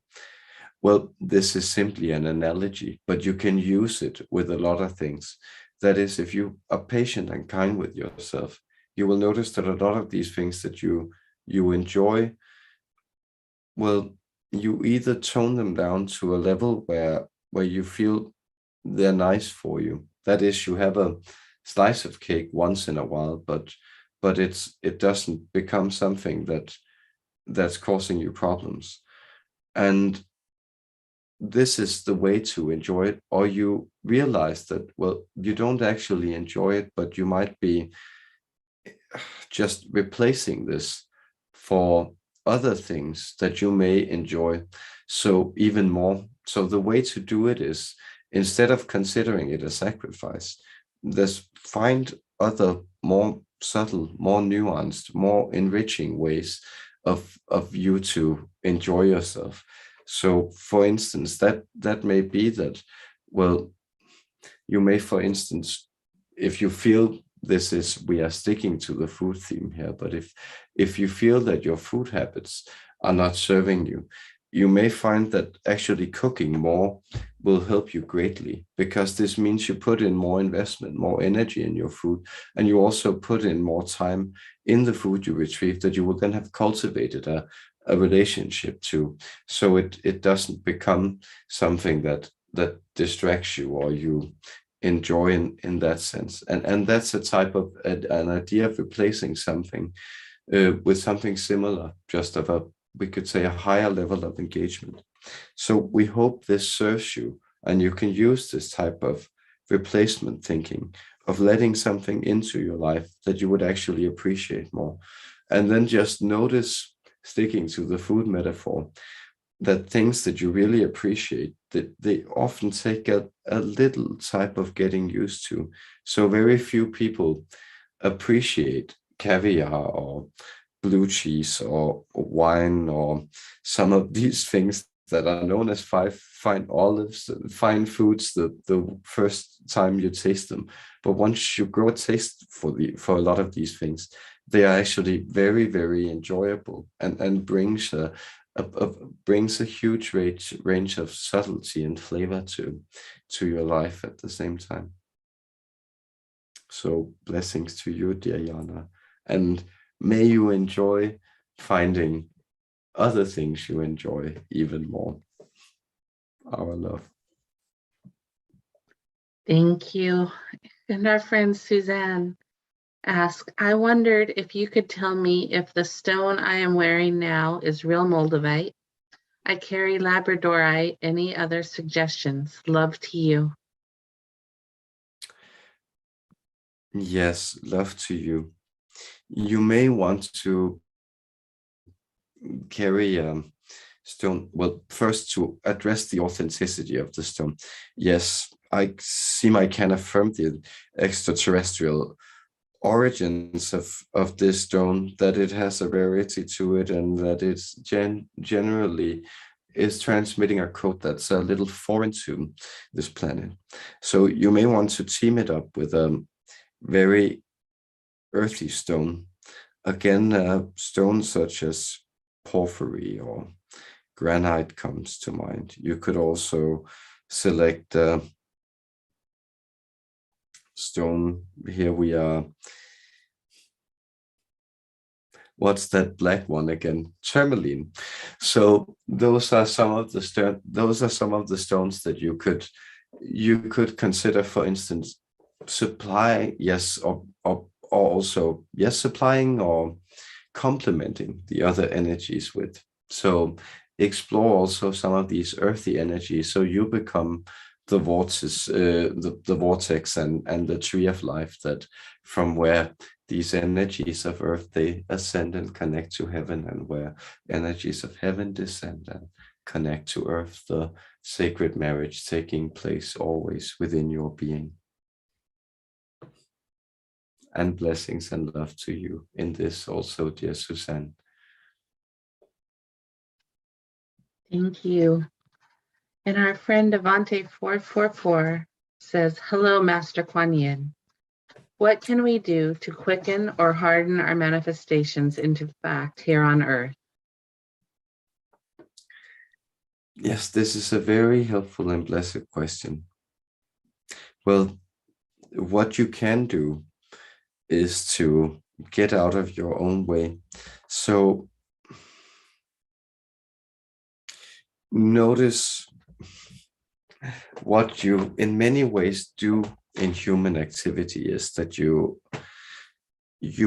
Well, this is simply an analogy, but you can use it with a lot of things. That is, if you are patient and kind with yourself, you will notice that a lot of these things that you enjoy, well, you either tone them down to a level where you feel they're nice for you. That is, you have a slice of cake once in a while, but it doesn't become something that's causing you problems. And this is the way to enjoy it. Or you realize that, well, you don't actually enjoy it, but you might be just replacing this for other things that you may enjoy. So even more. So the way to do it is, instead of considering it a sacrifice, find other more subtle, more nuanced, more enriching ways of you to enjoy yourself. So for instance, that may be that, well, you may, for instance, if you feel we are sticking to the food theme here, but if you feel that your food habits are not serving you, you may find that actually cooking more will help you greatly, because this means you put in more investment, more energy in your food, and you also put in more time in the food you retrieve that you will then have cultivated a relationship to. So it doesn't become something that distracts you or you enjoy in that sense. And that's a type of an idea of replacing something with something similar, just of we could say a higher level of engagement. So we hope this serves you, and you can use this type of replacement thinking of letting something into your life that you would actually appreciate more. And then just notice, sticking to the food metaphor, that things that you really appreciate, that they often take a little type of getting used to. So very few people appreciate caviar or blue cheese or wine or some of these things that are known as fine olives, fine foods, the first time you taste them. But once you grow a taste for a lot of these things, they are actually very, very enjoyable and brings a huge range of subtlety and flavor to your life at the same time. So blessings to you, dear Jana, and may you enjoy finding other things you enjoy even more. Our love. Thank you. And our friend Suzanne asks, I wondered if you could tell me if the stone I am wearing now is real moldavite, I carry Labradorite. Any other suggestions? Love to you. Yes, love to you. You may want to carry stone. Well, first to address the authenticity of the stone. Yes, I can affirm the extraterrestrial origins of this stone, that it has a rarity to it, and that it's generally is transmitting a code that's a little foreign to this planet. So you may want to team it up with a very earthy stone. Again, stones such as porphyry or granite comes to mind. You could also select stone. Here we are. What's that black one again? Tourmaline. So those are some of the stones that you could consider, for instance, supply, yes, or also yes, supplying or complementing the other energies with. So explore also some of these earthy energies, so you become the vortex, the vortex and the tree of life, that from where these energies of earth, they ascend and connect to heaven, and where energies of heaven descend and connect to earth, the sacred marriage taking place always within your being. And blessings and love to you in this also, dear Suzanne. Thank you. And our friend Devante444 says, hello, Master Quan Yin. What can we do to quicken or harden our manifestations into fact here on earth? Yes, this is a very helpful and blessed question. Well, what you can do is to get out of your own way. So notice what you in many ways do in human activity is that you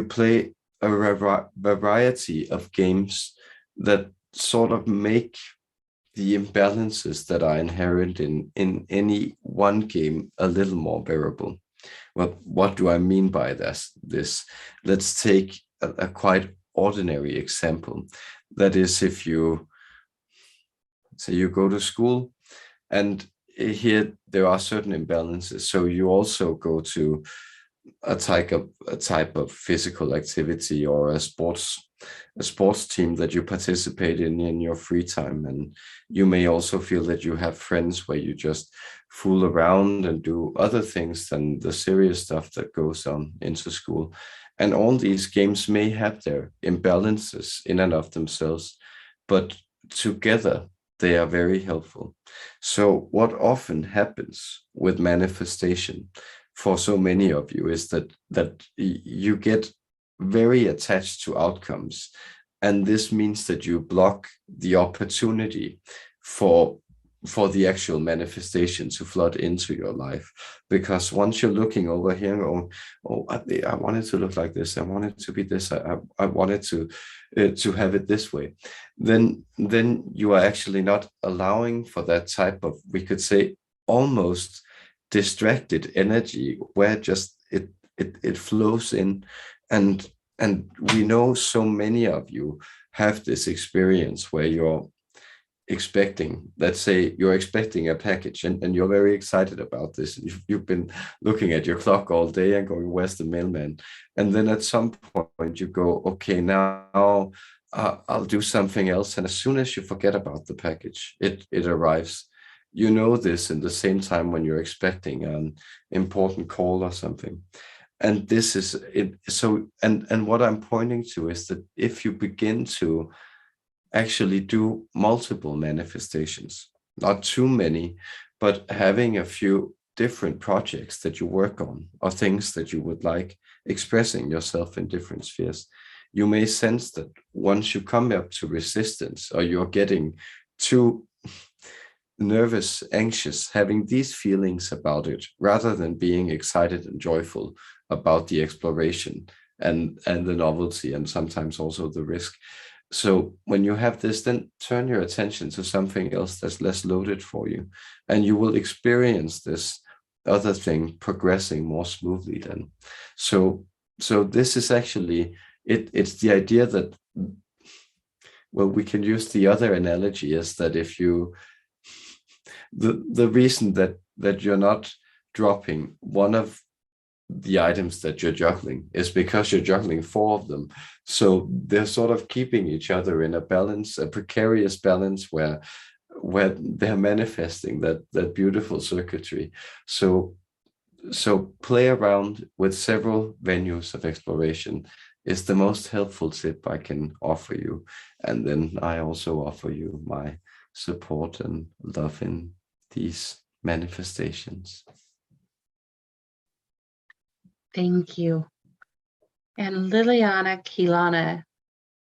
play a variety of games that sort of make the imbalances that are inherent in any one game a little more bearable. Well, what do I mean by this? Let's take a quite ordinary example. That is, if you say you go to school, and here there are certain imbalances. So you also go to a type of physical activity or a sports team that you participate in your free time, and you may also feel that you have friends where you just fool around and do other things than the serious stuff that goes on into school. And all these games may have their imbalances in and of themselves, but together they are very helpful. So what often happens with manifestation for so many of you is that you get very attached to outcomes, and this means that you block the opportunity for the actual manifestation to flood into your life. Because once you're looking over here and going, oh, I wanted to look like this, I wanted to be this, I wanted to have it this way, then you are actually not allowing for that type of, we could say, almost distracted energy where just it flows in. And we know so many of you have this experience where you're expecting, let's say you're expecting a package, and you're very excited about this. You've been looking at your clock all day and going, where's the mailman? And then at some point you go, okay, now I'll do something else. And as soon as you forget about the package, it arrives. You know this in the same time when you're expecting an important call or something. And this is it. So, and what I'm pointing to is that if you begin to actually do multiple manifestations, not too many, but having a few different projects that you work on, or things that you would like, expressing yourself in different spheres, you may sense that once you come up to resistance, or you're getting too nervous, anxious, having these feelings about it, rather than being excited and joyful about the exploration and the novelty, and sometimes also the risk. So when you have this, then turn your attention to something else that's less loaded for you, and you will experience this other thing progressing more smoothly then. So this is actually it's the idea that, well, we can use the other analogy is that if you the reason that you're not dropping one of the items that you're juggling is because you're juggling four of them. So they're sort of keeping each other in a balance, a precarious balance where they're manifesting that beautiful circuitry. So play around with several venues of exploration is the most helpful tip I can offer you. And then I also offer you my support and love in these manifestations. Thank you. And Liliana Kilana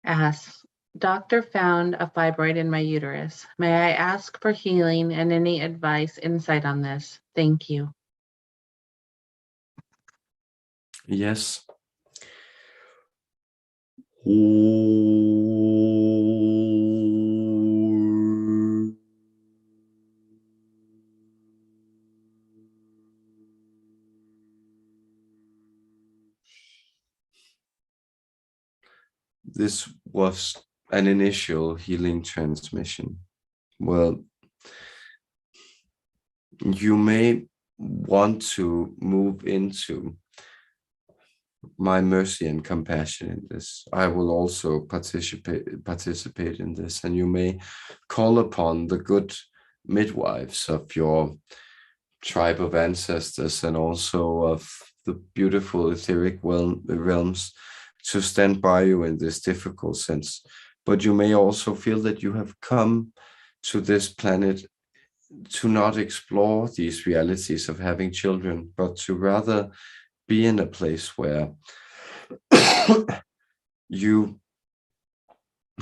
asks, Doctor found a fibroid in my uterus. May I ask for healing and any advice, insight on this? Thank you. Yes. This was an initial healing transmission. Well, you may want to move into my mercy and compassion in this. I will also participate in this, and you may call upon the good midwives of your tribe of ancestors and also of the beautiful etheric realms to stand by you in this difficult sense. But you may also feel that you have come to this planet to not explore these realities of having children, but to rather be in a place where you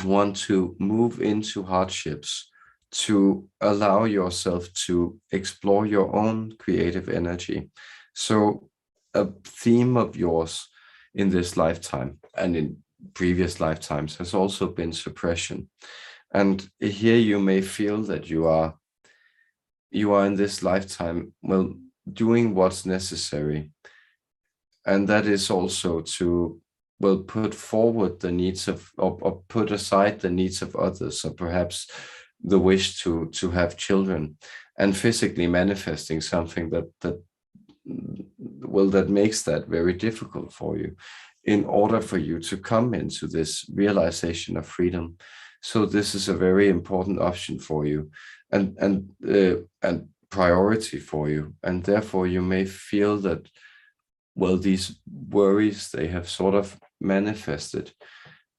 want to move into hardships to allow yourself to explore your own creative energy. So a theme of yours in this lifetime and in previous lifetimes has also been suppression. And here you may feel that you are in this lifetime, well, doing what's necessary. And that is also to, well, put forward the needs of, or put aside the needs of others, or perhaps the wish to have children, and physically manifesting something that makes that very difficult for you in order for you to come into this realization of freedom. So this is a very important option for you and priority for you. And therefore you may feel that, well, these worries, they have sort of manifested.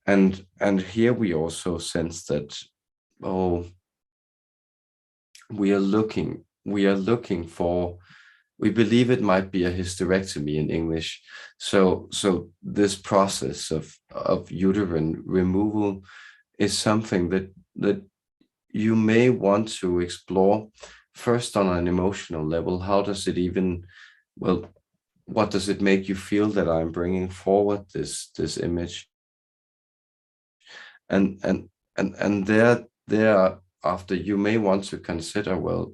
And here we also sense that, oh, we believe it might be a hysterectomy in English. So this process of uterine removal is something that you may want to explore first on an emotional level. How does it even, well, what does it make you feel that I'm bringing forward this image? And thereafter you may want to consider, well,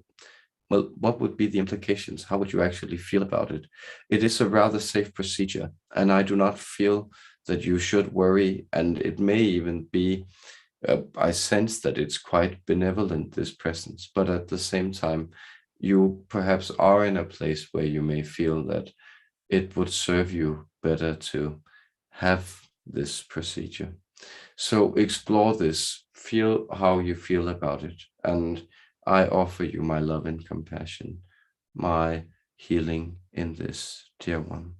what would be the implications? How would you actually feel about it? It is a rather safe procedure, and I do not feel that you should worry. And it may even be, I sense that it's quite benevolent, this presence, but at the same time, you perhaps are in a place where you may feel that it would serve you better to have this procedure. So explore this, feel how you feel about it, and I offer you my love and compassion, my healing in this, dear one.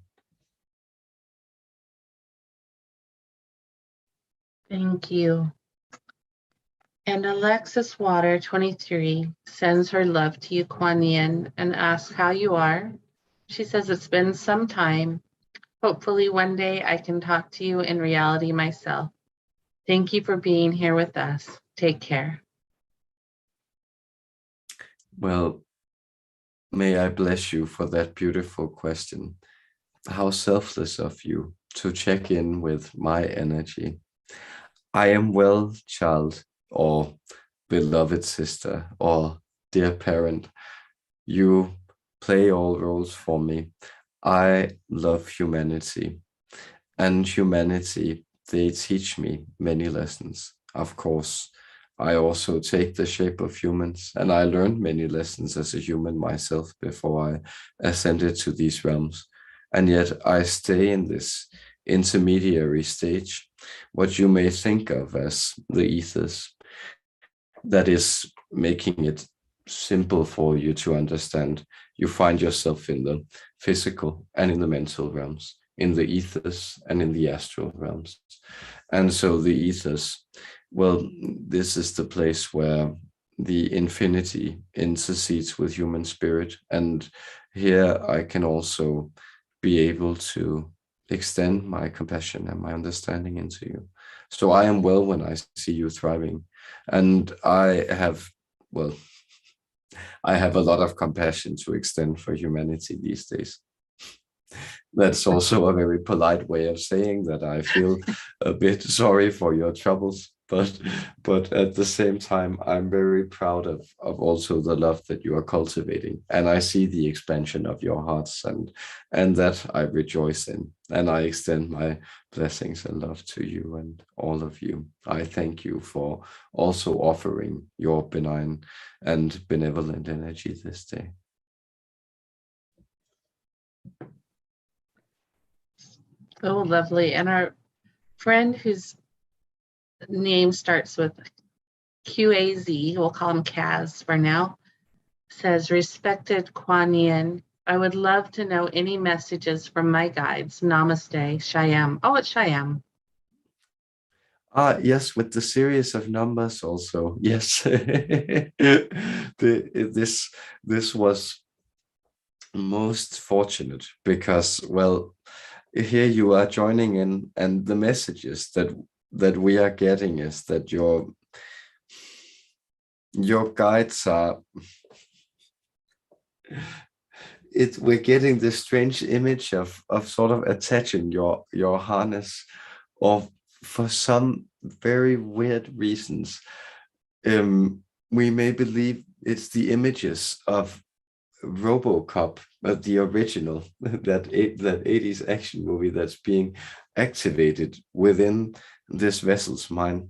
Thank you. And Alexis Water 23 sends her love to you, Quan Yin, and asks how you are. She says it's been some time. Hopefully one day I can talk to you in reality myself. Thank you for being here with us. Take care. Well, may I bless you for that beautiful question. How selfless of you to check in with my energy. I am well, child, or beloved sister, or dear parent. You play all roles for me. I love humanity, and humanity, they teach me many lessons. Of course, I also take the shape of humans, and I learned many lessons as a human myself before I ascended to these realms. And yet I stay in this intermediary stage, what you may think of as the ethers, that is making it simple for you to understand. You find yourself in the physical and in the mental realms, in the ethers and in the astral realms. And so the ethers, well, this is the place where the infinity intercedes with human spirit. And here I can also be able to extend my compassion and my understanding into you. So I am well when I see you thriving. And I have, well, I have a lot of compassion to extend for humanity these days. That's also a very polite way of saying that I feel a bit sorry for your troubles, but at the same time, I'm very proud of also the love that you are cultivating, and I see the expansion of your hearts, and that I rejoice in, and I extend my blessings and love to you and all of you. I thank you for also offering your benign and benevolent energy this day. Oh, lovely. And our friend whose name starts with QAZ, we'll call him Kaz for now, says, respected Quan Yin, I would love to know any messages from my guides. Namaste, Shyam. Oh, it's Shyam. Yes, with the series of numbers also. Yes. This was most fortunate because, well, here you are joining in, and the messages that we are getting is that your guides are, we're getting this strange image of sort of attaching your harness, or for some very weird reasons, we may believe it's the images of RoboCop, the original, that 80s action movie that's being activated within this vessel's mind.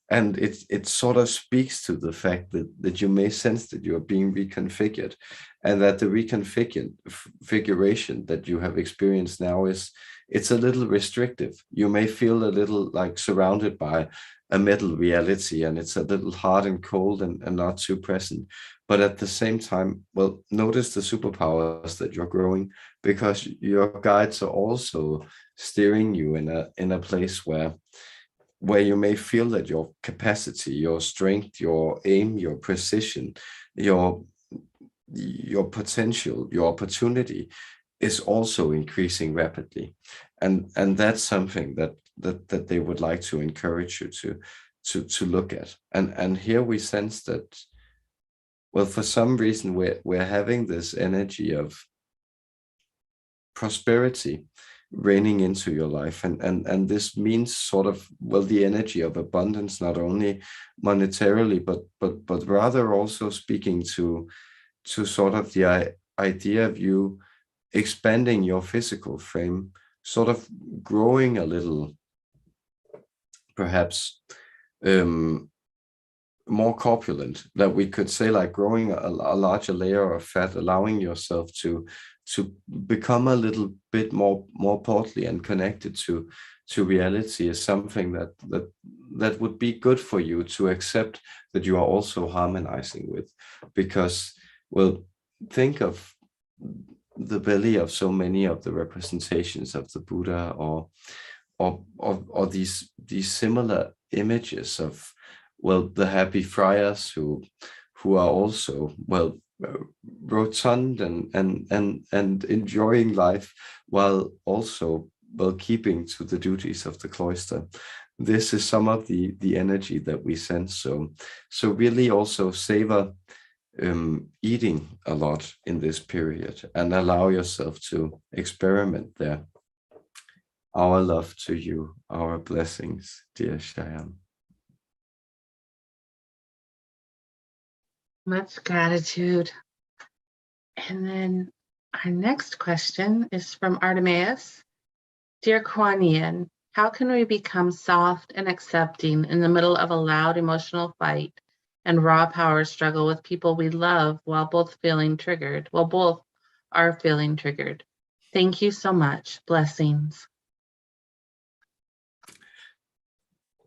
And it sort of speaks to the fact that you may sense that you're being reconfigured, and that the reconfiguration that you have experienced now it's a little restrictive. You may feel a little like surrounded by a metal reality, and it's a little hard and cold and not too present. But at the same time, well, notice the superpowers that you're growing, because your guides are also steering you in a place where you may feel that your capacity, your strength, your aim, your precision, your potential, your opportunity is also increasing rapidly. And that's something that they would like to encourage you to look at. And here we sense that, well, for some reason we're having this energy of prosperity raining into your life, and this means sort of, well, the energy of abundance, not only monetarily but rather also speaking to sort of the idea of you expanding your physical frame, sort of growing a little, perhaps more corpulent, that we could say, like growing a larger layer of fat, allowing yourself to become a little bit more portly and connected to reality, is something that would be good for you to accept, that you are also harmonizing with. Because, well, think of the belly of so many of the representations of the Buddha, or these similar images of, well, the happy friars who are also, well, rotund and enjoying life, while also, well, keeping to the duties of the cloister. This is some of the energy that we sense. So really also savor eating a lot in this period, and allow yourself to experiment there. Our love to you, our blessings, dear Shyam. Much gratitude. And then our next question is from Artemis. Dear Quan Yin, how can we become soft and accepting in the middle of a loud emotional fight and raw power struggle with people we love while both are feeling triggered? Thank you so much. Blessings.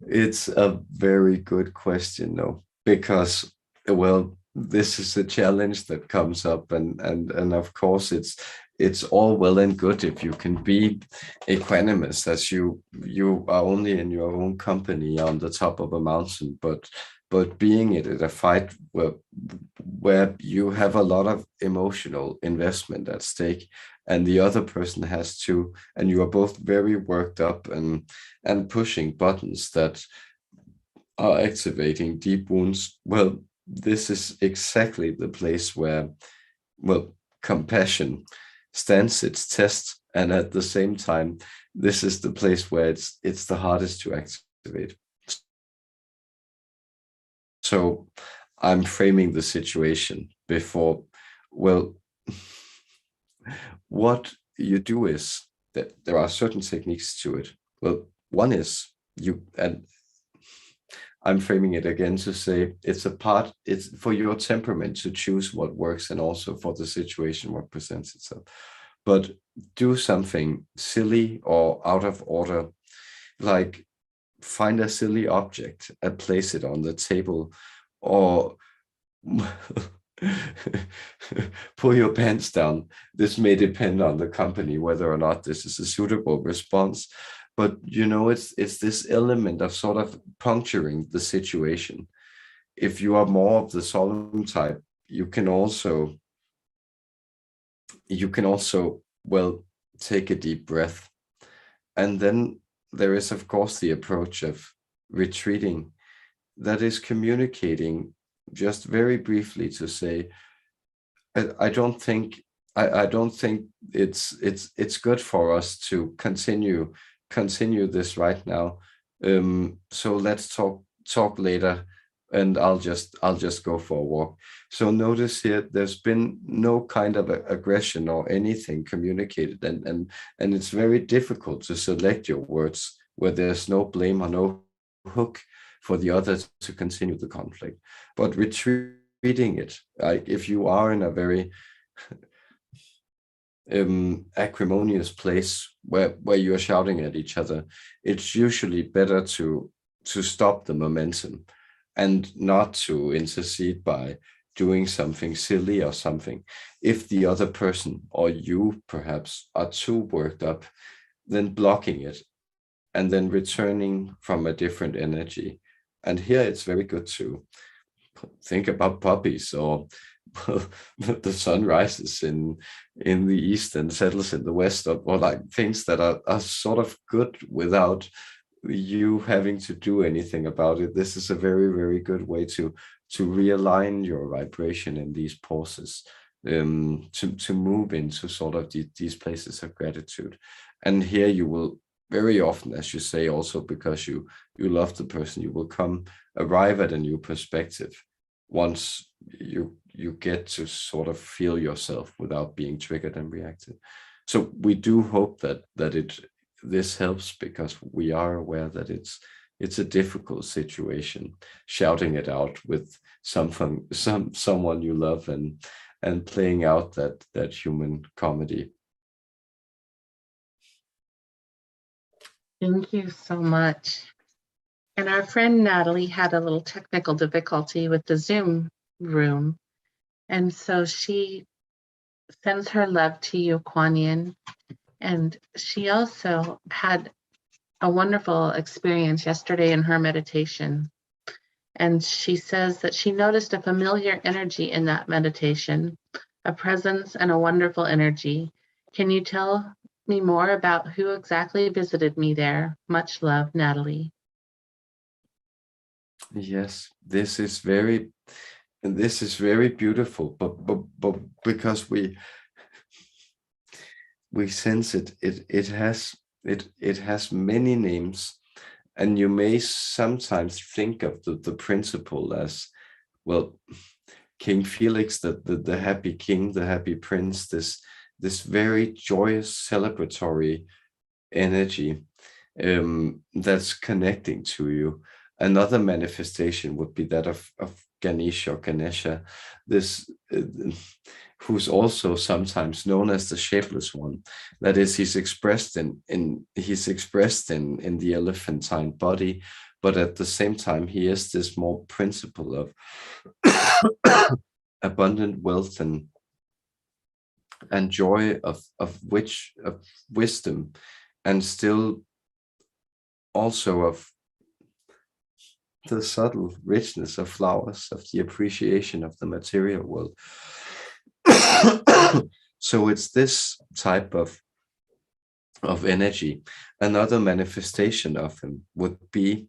It's a very good question, though, because, well, this is a challenge that comes up, and of course, it's all well and good if you can be equanimous, as you are only in your own company on the top of a mountain, but being it at a fight where you have a lot of emotional investment at stake, and the other person has to, and you are both very worked up and pushing buttons that are activating deep wounds. Well, this is exactly the place where, well, compassion stands its test, and at the same time, this is the place where it's the hardest to activate. So I'm framing the situation before, well, what you do is that there are certain techniques to it. Well, one is and I'm framing it again to say it's for your temperament to choose what works, and also for the situation what presents itself. But do something silly or out of order, like find a silly object and place it on the table, or pull your pants down. This may depend on the company whether or not this is a suitable response, but it's this element of sort of puncturing the situation. If you are more of the solemn type, you can also well, take a deep breath. And then there is, of course, the approach of retreating, that is communicating just very briefly to say, I don't think it's good for us to continue this right now. So let's talk later, and I'll just go for a walk. So notice here, there's been no kind of aggression or anything communicated, and it's very difficult to select your words where there's no blame or no hook for the other to continue the conflict. But retreating it, like if you are in a very acrimonious place where you're shouting at each other, it's usually better to stop the momentum and not to intercede by doing something silly or something. If the other person or you perhaps are too worked up, then blocking it and then returning from a different energy. And here it's very good to think about puppies, or the sun rises in the east and settles in the west, or like things that are sort of good without you having to do anything about it. This is a very, very good way to realign your vibration in these pauses, to move into sort of these places of gratitude. And here you will very often, as you say, also because you love the person, you will arrive at a new perspective once you get to sort of feel yourself without being triggered and reacted. So we do hope that this helps, because we are aware that it's a difficult situation, shouting it out with someone you love, and playing out that human comedy. Thank you so much. And our friend Natalie had a little technical difficulty with the Zoom room. And so she sends her love to you, Quan Yin. And she also had a wonderful experience yesterday in her meditation. And she says that she noticed a familiar energy in that meditation, a presence and a wonderful energy. Can you tell me more about who exactly visited me there? Much love, Natalie. Yes, this is very beautiful, but because we sense it has many names, and you may sometimes think of the principle as, well, King Felix, the happy king, the happy prince, this very joyous celebratory energy that's connecting to you. Another manifestation would be that of Ganesh or Ganesha, this who's also sometimes known as the shapeless one. That is, he's expressed in the elephantine body, but at the same time he is this more principle of abundant wealth and joy of wisdom, and still also of the subtle richness of flowers, of the appreciation of the material world. So it's this type of energy. Another manifestation of him would be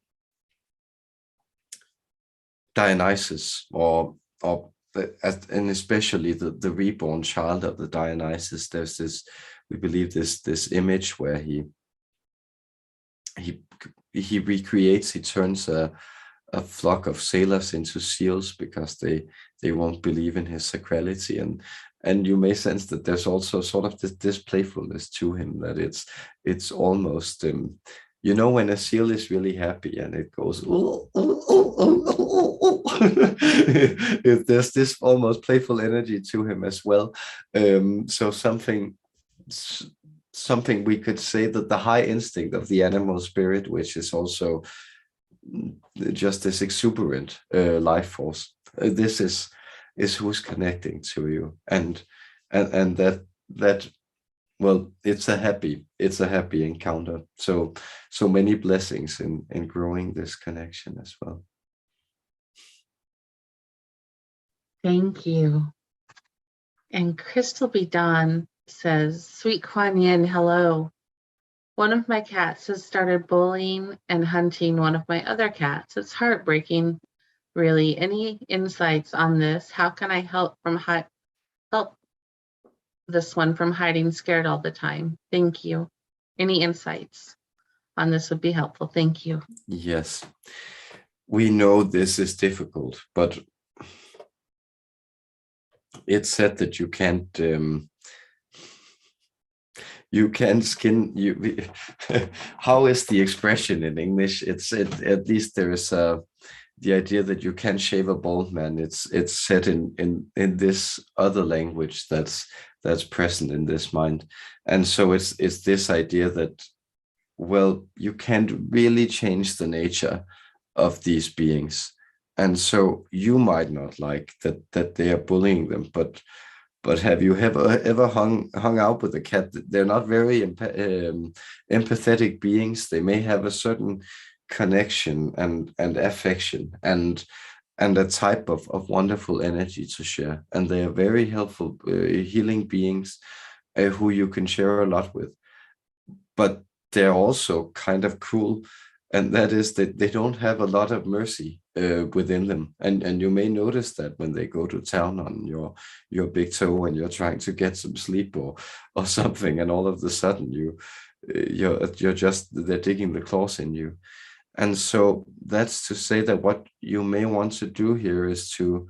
Dionysus, and especially the reborn child of the Dionysus. There's this, we believe, this image where he recreates, he turns a flock of sailors into seals because they won't believe in his sacrality, and you may sense that there's also sort of this playfulness to him, that it's almost when a seal is really happy and it goes there's this almost playful energy to him as well. So something we could say that the high instinct of the animal spirit, which is also just this exuberant life force, this is who's connecting to you, and that well, it's a happy encounter. So many blessings in growing this connection as well. Thank you. And Crystal B. Dawn says, "Sweet Quan Yin, hello. One of my cats has started bullying and hunting one of my other cats. It's heartbreaking, really. Any insights on this? How can I help this one from hiding scared all the time? Thank you. Any insights on this would be helpful. Thank you." Yes, we know this is difficult, but it's said that you can't skin you. How is the expression in English? At least there is the idea that you can shave a bald man. It's said in this other language that's present in this mind, and so it's this idea that, well, you can't really change the nature of these beings, and so you might not like that they are bullying them, but have you ever hung out with a cat? They're not very empathetic beings. They may have a certain connection and affection and a type of wonderful energy to share, and they are very helpful healing beings who you can share a lot with. But they're also kind of cruel, and that is that they don't have a lot of mercy within them, and you may notice that when they go to town on your big toe when you're trying to get some sleep or something, and all of a sudden you're just, they're digging the claws in you. And so that's to say that what you may want to do here is to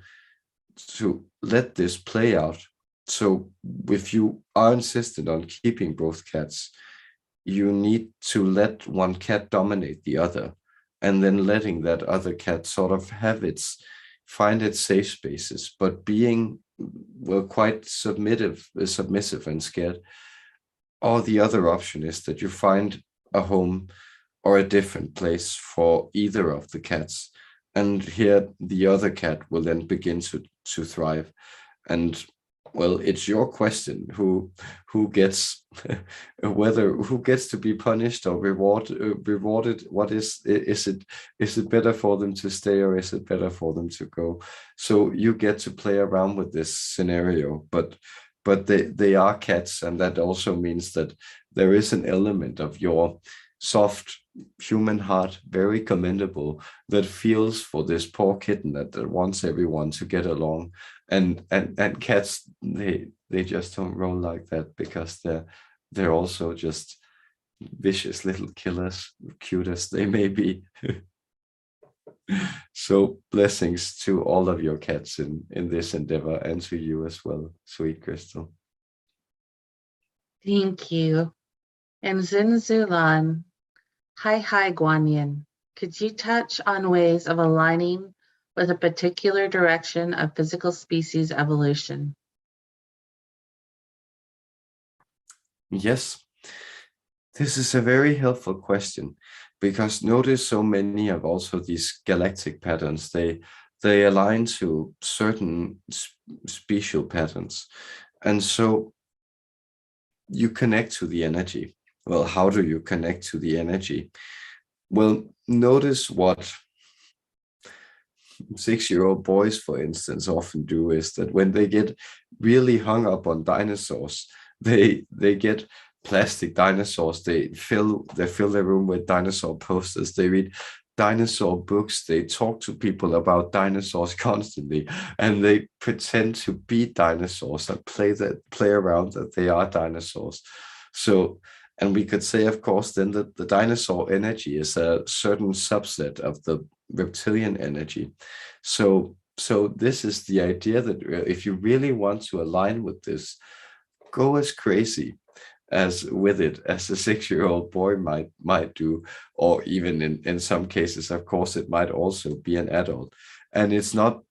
let this play out. So if you are insistent on keeping both cats, you need to let one cat dominate the other, and then letting that other cat sort of find its safe spaces, but being, well, quite submissive and scared. Or the other option is that you find a home or a different place for either of the cats, and here the other cat will then begin to thrive. And, well, it's your question who gets who gets to be punished or rewarded. What is it better for them to stay, or is it better for them to go? So you get to play around with this scenario, but they are cats, and that also means that there is an element of your soft human heart, very commendable, that feels for this poor kitten that wants everyone to get along. And cats, they just don't roll like that, because they're also just vicious little killers, cute as they may be. So blessings to all of your cats in this endeavor, and to you as well, sweet Crystal. Thank you. And Zin Zulan, hi, Quan Yin. Could you touch on ways of aligning with a particular direction of physical species evolution? Yes, this is a very helpful question, because notice so many of also these galactic patterns, they align to certain special patterns. And so you connect to the energy. Well, how do you connect to the energy? Well, notice what 6-year-old boys, for instance, often do is that when they get really hung up on dinosaurs, they get plastic dinosaurs. They fill their room with dinosaur posters. They read dinosaur books. They talk to people about dinosaurs constantly, and they pretend to be dinosaurs and play around that they are dinosaurs. So, and we could say, of course, then that the dinosaur energy is a certain subset of the reptilian energy. So this is the idea that if you really want to align with this, go as crazy as with it as a 6-year-old boy might do, or even in some cases, of course, it might also be an adult. And it's not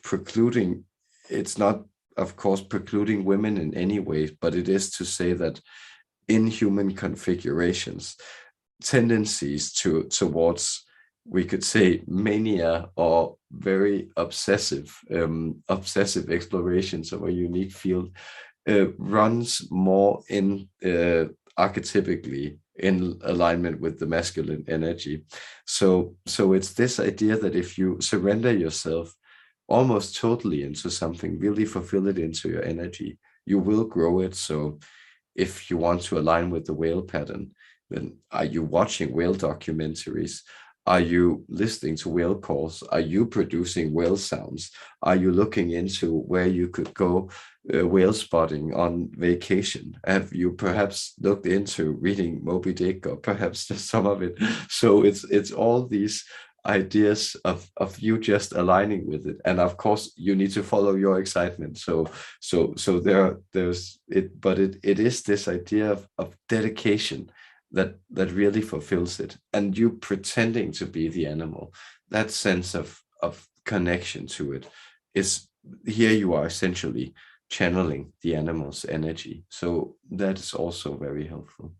precluding, it's not, of course, precluding women in any way, but it is to say that in human configurations, tendencies towards, we could say, mania or very obsessive explorations of a unique field runs more in archetypically in alignment with the masculine energy. So it's this idea that if you surrender yourself almost totally into something, really fulfill it into your energy, you will grow it. So if you want to align with the whale pattern, then are you watching whale documentaries? Are you listening to whale calls? Are you producing whale sounds? Are you looking into where you could go whale spotting on vacation? Have you perhaps looked into reading Moby Dick, or perhaps just some of it? So it's all these ideas of you just aligning with it, and of course you need to follow your excitement. So there's it, but it is this idea of dedication that really fulfills it, and you pretending to be the animal, that sense of connection to it is, here you are essentially channeling the animal's energy. So that is also very helpful.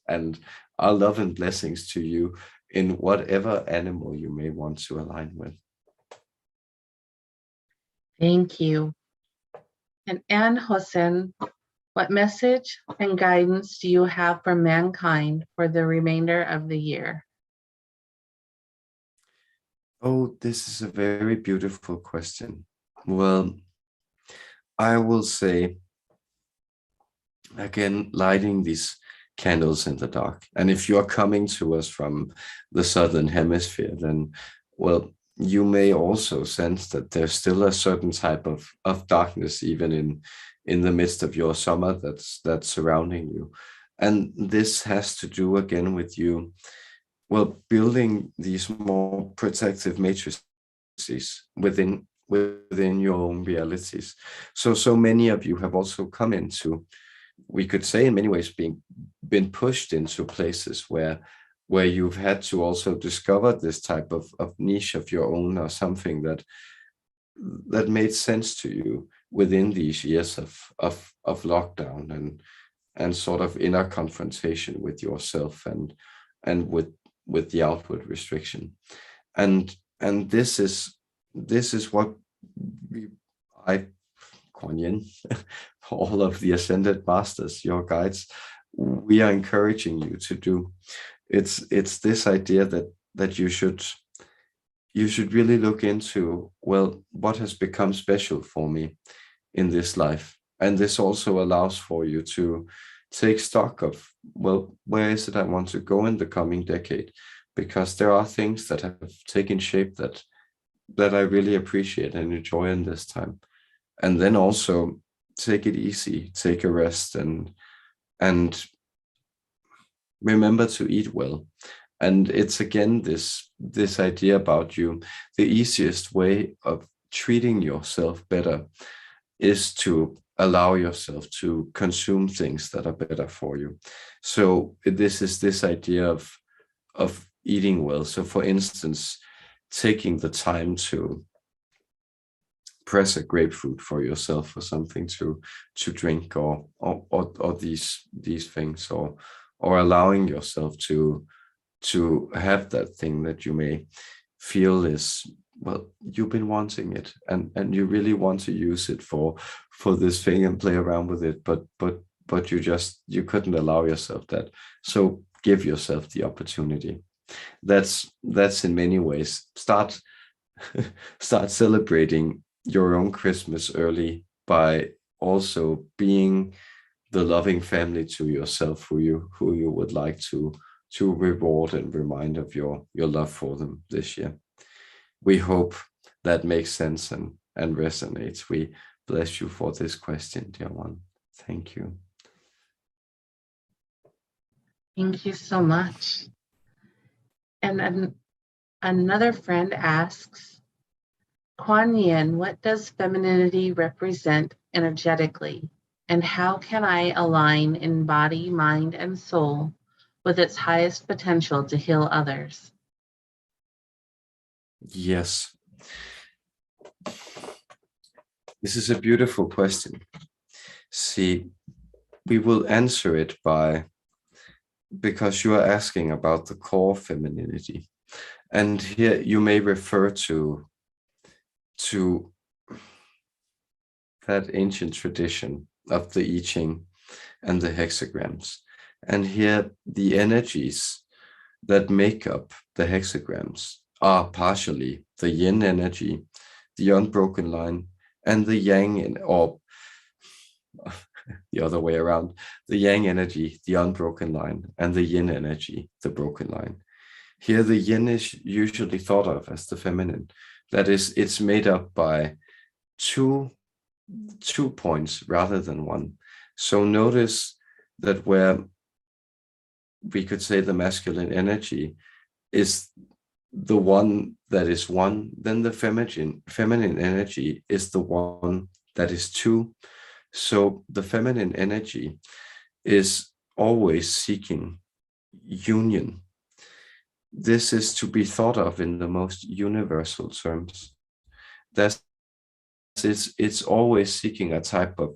And our love and blessings to you in whatever animal you may want to align with. Thank you. And Anne Hossein, what message and guidance do you have for mankind for the remainder of the year? Oh, this is a very beautiful question. Well, I will say, again, lighting these candles in the dark. And if you are coming to us from the southern hemisphere, then, well, you may also sense that there's still a certain type of darkness, even in the midst of your summer that's surrounding you. And this has to do again with you, well, building these more protective matrices within your own realities. So many of you have also come into, we could say in many ways, been pushed into places where you've had to also discover this type of niche of your own, or something that made sense to you within these years of lockdown and sort of inner confrontation with yourself and with the outward restriction. And this is what Quan Yin, all of the ascended masters, your guides, we are encouraging you to do. It's this idea that you should really look into, well, what has become special for me in this life. And this also allows for you to take stock of, well, where is it I want to go in the coming decade? Because there are things that have taken shape that I really appreciate and enjoy in this time. And then also take it easy, take a rest, and remember to eat well. And it's again this idea about you. The easiest way of treating yourself better is to allow yourself to consume things that are better for you. So this is this idea of eating well. So for instance, taking the time to press a grapefruit for yourself or something to drink, or these things, or allowing yourself to have that thing that you may feel is, well, you've been wanting it, and you really want to use it for this thing and play around with it, but you couldn't allow yourself that. So give yourself the opportunity. That's in many ways start celebrating your own Christmas early by also being the loving family to yourself who you would like to reward and remind of your love for them this year. We hope that makes sense and resonates. We bless you for this question, dear one. Thank you. Thank you so much. And then another friend asks, Quan Yin, what does femininity represent energetically? And how can I align in body, mind, and soul with its highest potential to heal others? Yes. This is a beautiful question. See, we will answer it because you are asking about the core femininity. And here you may refer to that ancient tradition of the I Ching and the hexagrams. And here the energies that make up the hexagrams are partially the yin energy, the unbroken line, and the yang, or the other way around, the yang energy, the unbroken line, and the yin energy, the broken line. Here the yin is usually thought of as the feminine. That is, it's made up by two points rather than one. So notice that where we could say the masculine energy is the one that is one, then the feminine energy is the one that is two. So the feminine energy is always seeking union. This is to be thought of in the most universal terms. It's always seeking a type of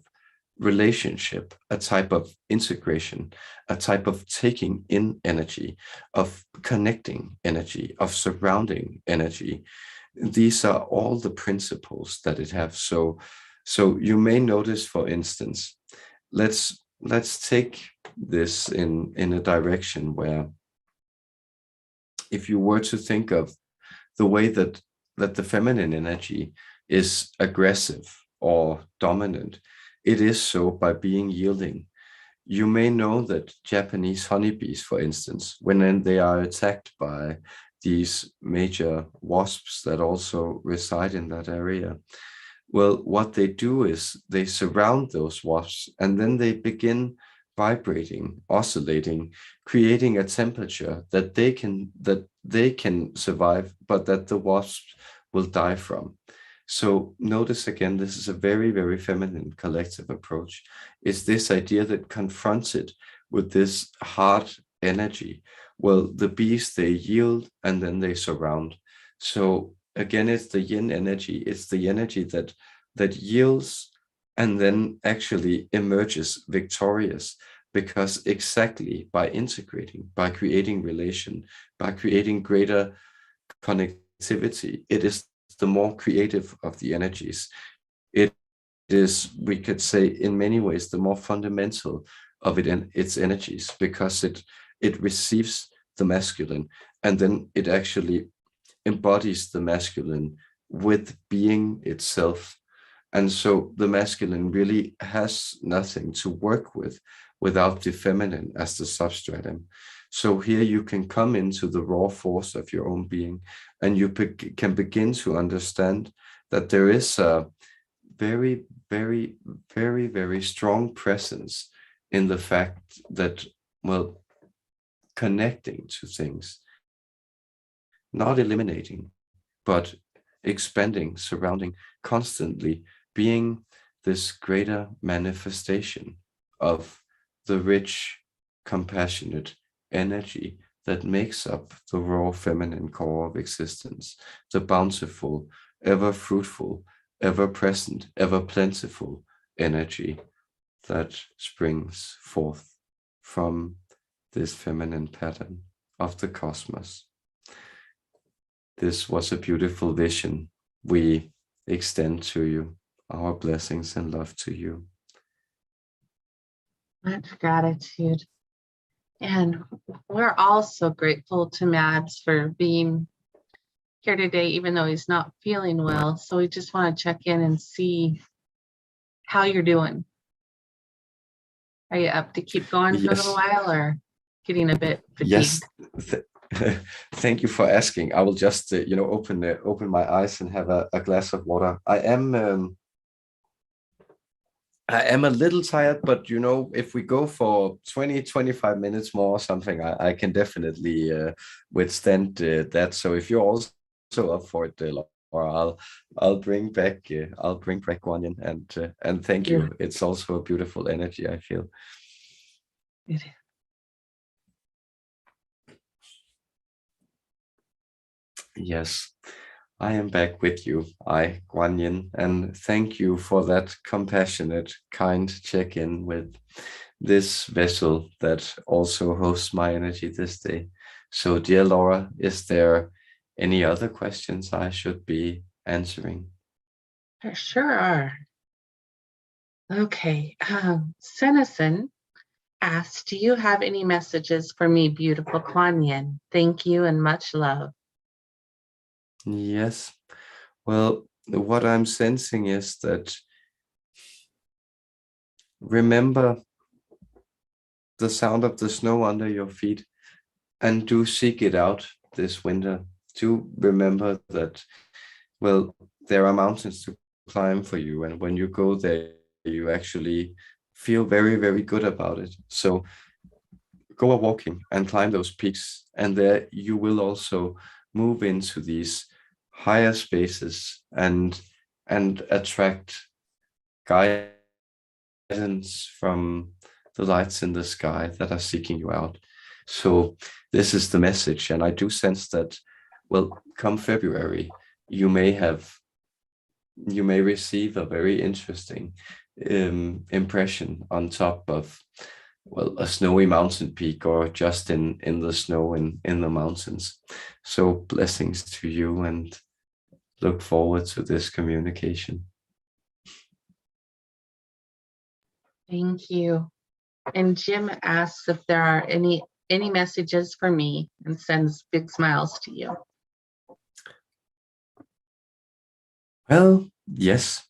relationship, a type of integration, a type of taking in energy, of connecting energy, of surrounding energy. These are all the principles that it has. So you may notice, for instance, let's take this in a direction where, if you were to think of the way that the feminine energy is aggressive or dominant, it is so by being yielding. You may know that Japanese honeybees, for instance, when they are attacked by these major wasps that also reside in that area, well, what they do is they surround those wasps, and then they begin vibrating, oscillating, creating a temperature that they can survive, but that the wasps will die from. So notice again, this is a very, very feminine collective approach. It's this idea that confronts it with this hard energy. Well, the bees, they yield and then they surround. So again, it's the yin energy. It's the energy that yields and then actually emerges victorious, because exactly by integrating, by creating relation, by creating greater connectivity, it is the more creative of the energies. It is, we could say, in many ways, the more fundamental of it and its energies, because it receives the masculine, and then it actually embodies the masculine with being itself. And so the masculine really has nothing to work with without the feminine as the substratum. So here you can come into the raw force of your own being, and you can begin to understand that there is a very, very, very, very strong presence in the fact that, well, connecting to things not eliminating, but expanding, surrounding, constantly being this greater manifestation of the rich, compassionate energy that makes up the raw feminine core of existence, the bountiful, ever fruitful, ever present, ever plentiful energy that springs forth from this feminine pattern of the cosmos. This was a beautiful vision. We extend to you our blessings and love to you. Much gratitude. And we're also grateful to Mads for being here today, even though he's not feeling well. So we just want to check in and see how you're doing. Are you up to keep going for a little while, or getting a bit fatigued? Yes. Thank you for asking. I will just, open my eyes and have a glass of water. I am a little tired, but if we go for 20-25 minutes more or something, I can definitely withstand that. So if you're also up for it, Laura, I'll bring back Quan Yin, and thank you. It's also a beautiful energy, I feel. It is. Yes, I am back with you, Quan Yin, and thank you for that compassionate, kind check-in with this vessel that also hosts my energy this day. So, dear Laura, is there any other questions I should be answering? There sure are. Okay. Senison asks, do you have any messages for me, beautiful Quan Yin? Thank you and much love. Yes. Well, what I'm sensing is that remember the sound of the snow under your feet, and do seek it out this winter. Do remember that, well, there are mountains to climb for you, and when you go there, you actually feel very, very good about it. So go a walking and climb those peaks, and there you will also move into these higher spaces and attract guidance from the lights in the sky that are seeking you out. So this is the message, and I do sense that, well, come February, you may receive a very interesting impression on top of, well, a snowy mountain peak, or just in the snow in the mountains. So blessings to you, and look forward to this communication. Thank you. And Jim asks if there are any messages for me, and sends big smiles to you. Well, yes,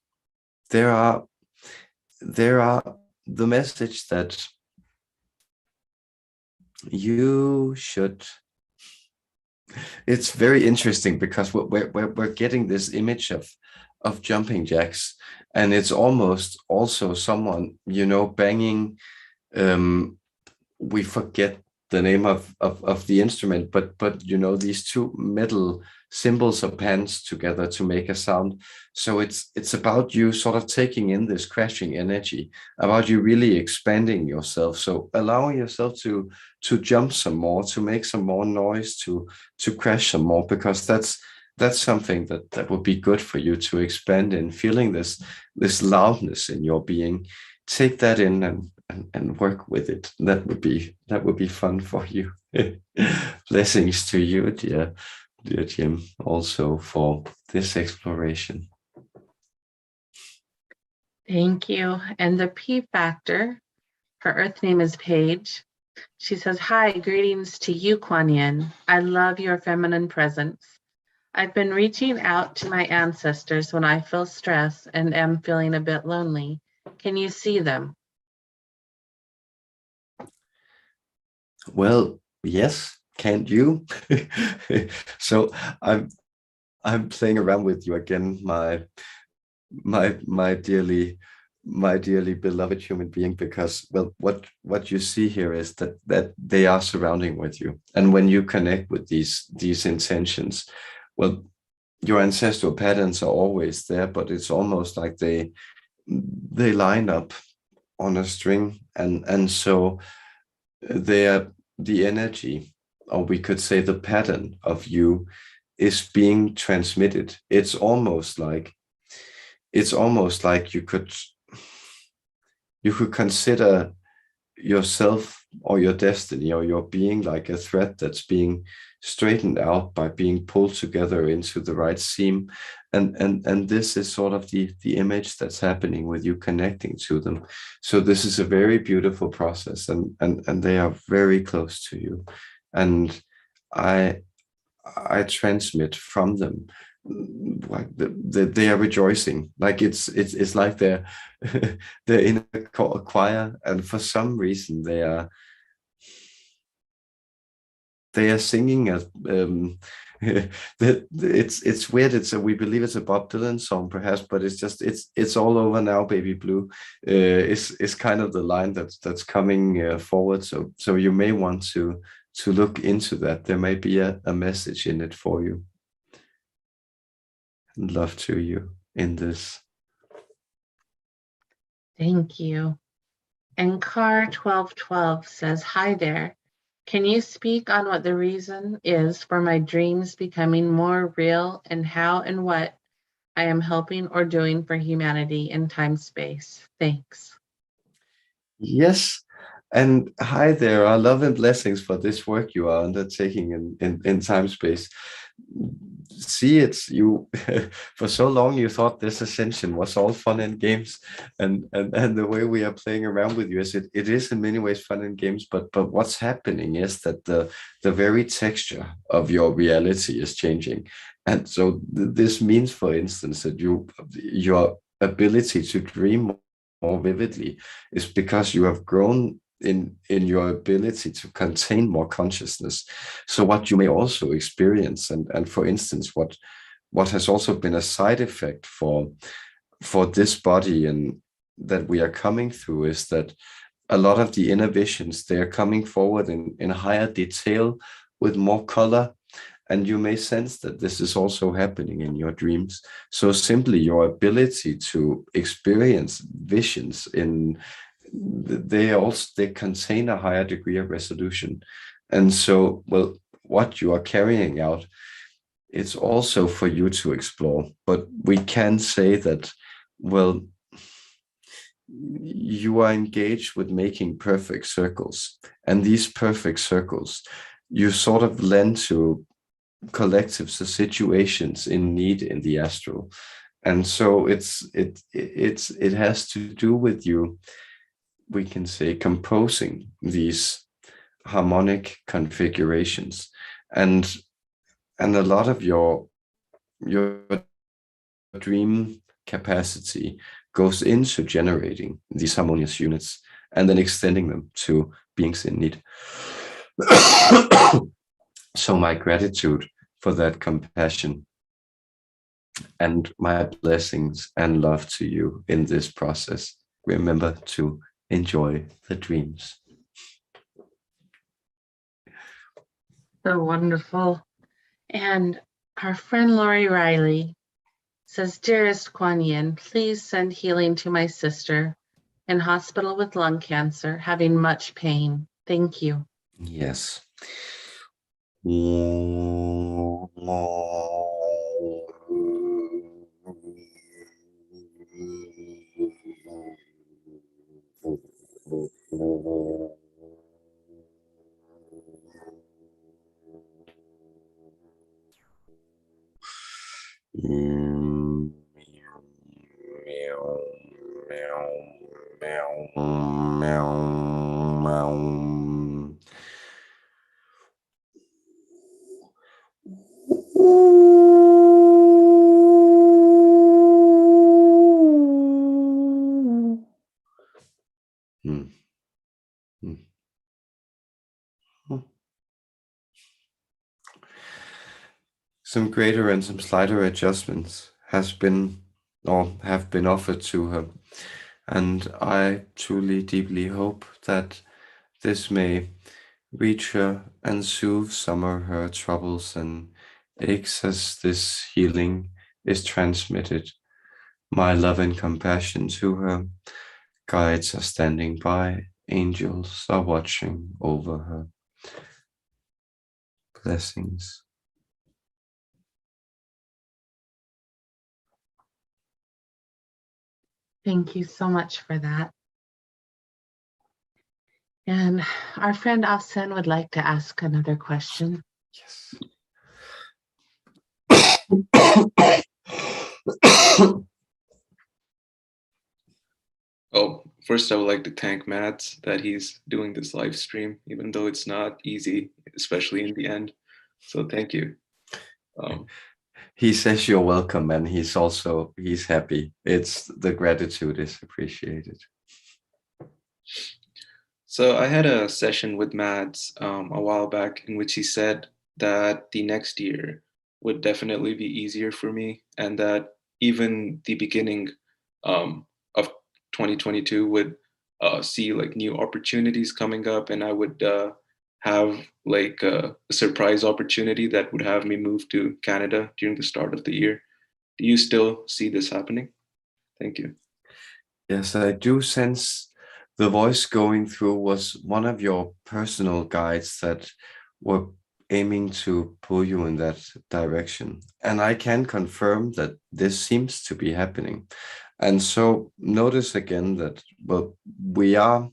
there are the message that you should. It's very interesting because we're getting this image of jumping jacks, and it's almost also someone banging. We forget the name of the instrument, but these two metal cymbals or pans together to make a sound. So it's about you sort of taking in this crashing energy, about you really expanding yourself. So allowing yourself to jump some more, to make some more noise, to crash some more, because that's something that would be good for you to expand in, feeling this loudness in your being. Take that in and work with it. That would be fun for you. Blessings to you, dear Jim, also for this exploration. Thank you. And the P Factor, her Earth name is Paige. She says, hi, greetings to you, Quan Yin. I love your feminine presence. I've been reaching out to my ancestors when I feel stress and am feeling a bit lonely. Can you see them? Well, yes, can't you? So I'm playing around with you again, my dearly my dearly beloved human being, because well, what you see here is that they are surrounding with you, and when you connect with these intentions, well, your ancestral patterns are always there, but it's almost like they line up on a string, and so they are the energy, or we could say the pattern of you is being transmitted. It's almost like you could consider yourself or your destiny or your being like a thread that's being straightened out by being pulled together into the right seam, and this is sort of the image that's happening with you connecting to them. So this is a very beautiful process, and they are very close to you, and I transmit from them, like they are rejoicing, like it's like they're they're in a choir, and for some reason they are singing as it's weird. We believe it's a Bob Dylan song perhaps, but it's all over now, baby blue. Is kind of the line that's coming forward. So you may want to look into that. There may be a message in it for you. And love to you in this. Thank you. And Car 1212 says, hi there. Can you speak on what the reason is for my dreams becoming more real, and how and what I am helping or doing for humanity in time space? Thanks. Yes. And hi there, our love and blessings for this work you are undertaking in time space. See, it's you. For so long you thought this ascension was all fun and games, and the way we are playing around with you is it is in many ways fun and games, but what's happening is that the very texture of your reality is changing. And so this means, for instance, that your ability to dream more vividly is because you have grown in your ability to contain more consciousness. So what you may also experience, and for instance, what has also been a side effect for this body and that we are coming through, is that a lot of the inner visions, they are coming forward in higher detail with more color. And you may sense that this is also happening in your dreams. So simply your ability to experience visions they contain a higher degree of resolution. And so, well, what you are carrying out, it's also for you to explore. But we can say that, well, you are engaged with making perfect circles. And these perfect circles, you sort of lend to collectives or situations in need in the astral. And so it has to do with you, we can say, composing these harmonic configurations, and a lot of your dream capacity goes into generating these harmonious units and then extending them to beings in need. So my gratitude for that compassion, and my blessings and love to you in this process. Remember to enjoy the dreams. So wonderful. And our friend Lori Riley says, dearest Quan Yin, please send healing to my sister in hospital with lung cancer, having much pain. Thank you. Yes. Some greater and some slighter adjustments have been offered to her. And I truly, deeply hope that this may reach her and soothe some of her troubles and aches as this healing is transmitted. My love and compassion to her. Guides are standing by, angels are watching over her. Blessings. Thank you so much for that. And our friend Asan would like to ask another question. Yes. Oh, first I would like to thank Matt that he's doing this live stream, even though it's not easy, especially in the end. So thank you. He says you're welcome, and he's happy. It's the gratitude is appreciated. So I had a session with Mads a while back in which he said that the next year would definitely be easier for me, and that even the beginning of 2022 would see like new opportunities coming up, and I would have like a surprise opportunity that would have me move to Canada during the start of the year. Do you still see this happening? Thank you. Yes, I do sense the voice going through was one of your personal guides that were aiming to pull you in that direction. And I can confirm that this seems to be happening. And so notice again that, well, we are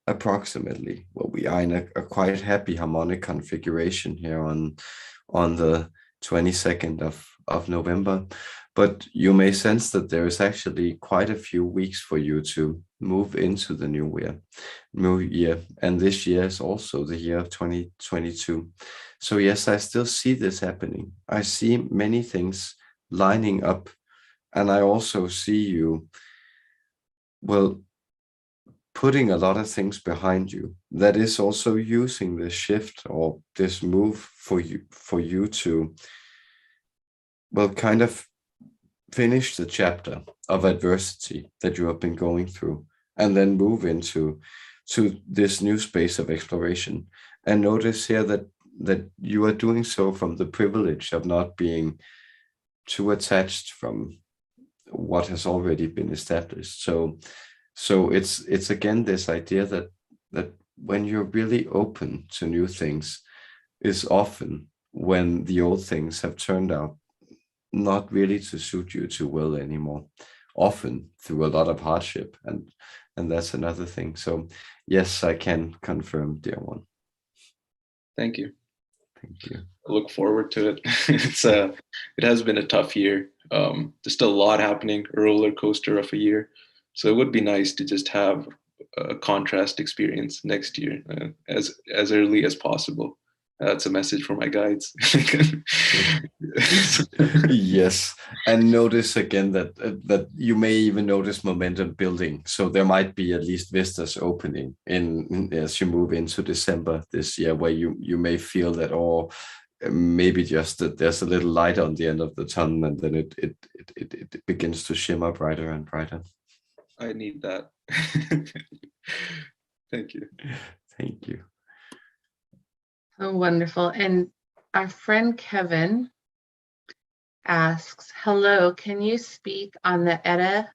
we are in a quite happy harmonic configuration here on the 22nd of November. But you may sense that there is actually quite a few weeks for you to move into the new year. And this year is also the year of 2022. So yes, I still see this happening. I see many things lining up. And I also see you, well, putting a lot of things behind you. That is also using this shift or this move for you to, well, kind of finish the chapter of adversity that you have been going through, and then move into this new space of exploration. And notice here that you are doing so from the privilege of not being too attached from what has already been established. So it's again this idea that when you're really open to new things is often when the old things have turned out not really to suit you too well anymore, often through a lot of hardship, and that's another thing. So yes, I can confirm, dear one. Thank you. Thank you. I look forward to it. It has been a tough year. Just a lot happening, a roller coaster of a year. So it would be nice to just have a contrast experience next year, as early as possible. That's a message for my guides. Yes, and notice again that you may even notice momentum building. So there might be at least vistas opening as you move into December this year, where you may feel that, or maybe just that there's a little light on the end of the tunnel, and then it begins to shimmer brighter and brighter. I need that. Thank you. Thank you. Oh, wonderful. And our friend Kevin asks, hello, can you speak on the Eta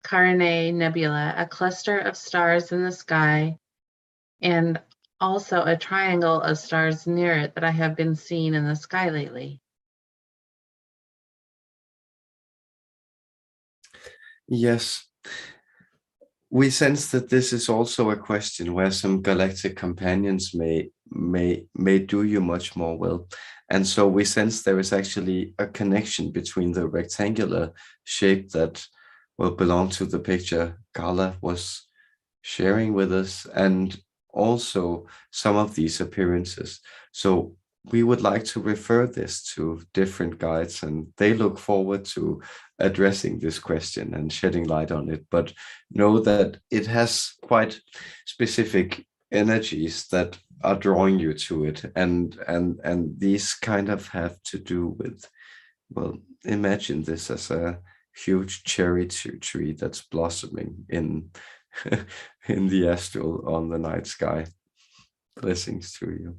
Carinae Nebula, a cluster of stars in the sky, and also a triangle of stars near it that I have been seeing in the sky lately? Yes. We sense that this is also a question where some galactic companions may do you much more well. And so we sense there is actually a connection between the rectangular shape that will belong to the picture Carla was sharing with us, and also some of these appearances. So we would like to refer this to different guides, and they look forward to addressing this question and shedding light on it. But know that it has quite specific energies that are drawing you to it, and these kind of have to do with, well, imagine this as a huge cherry tree that's blossoming in in the astral on the night sky. Blessings to you.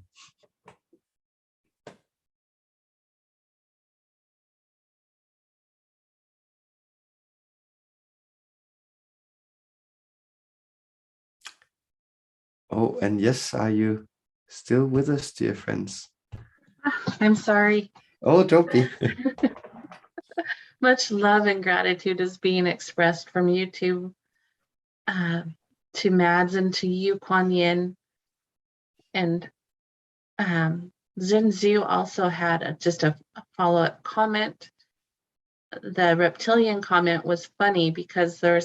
Oh, and yes, are you still with us, dear friends? I'm sorry. Oh, don't be. Much love and gratitude is being expressed from you to Mads and to you, Quan Yin. And Zinzu also had just a follow-up comment. The reptilian comment was funny because there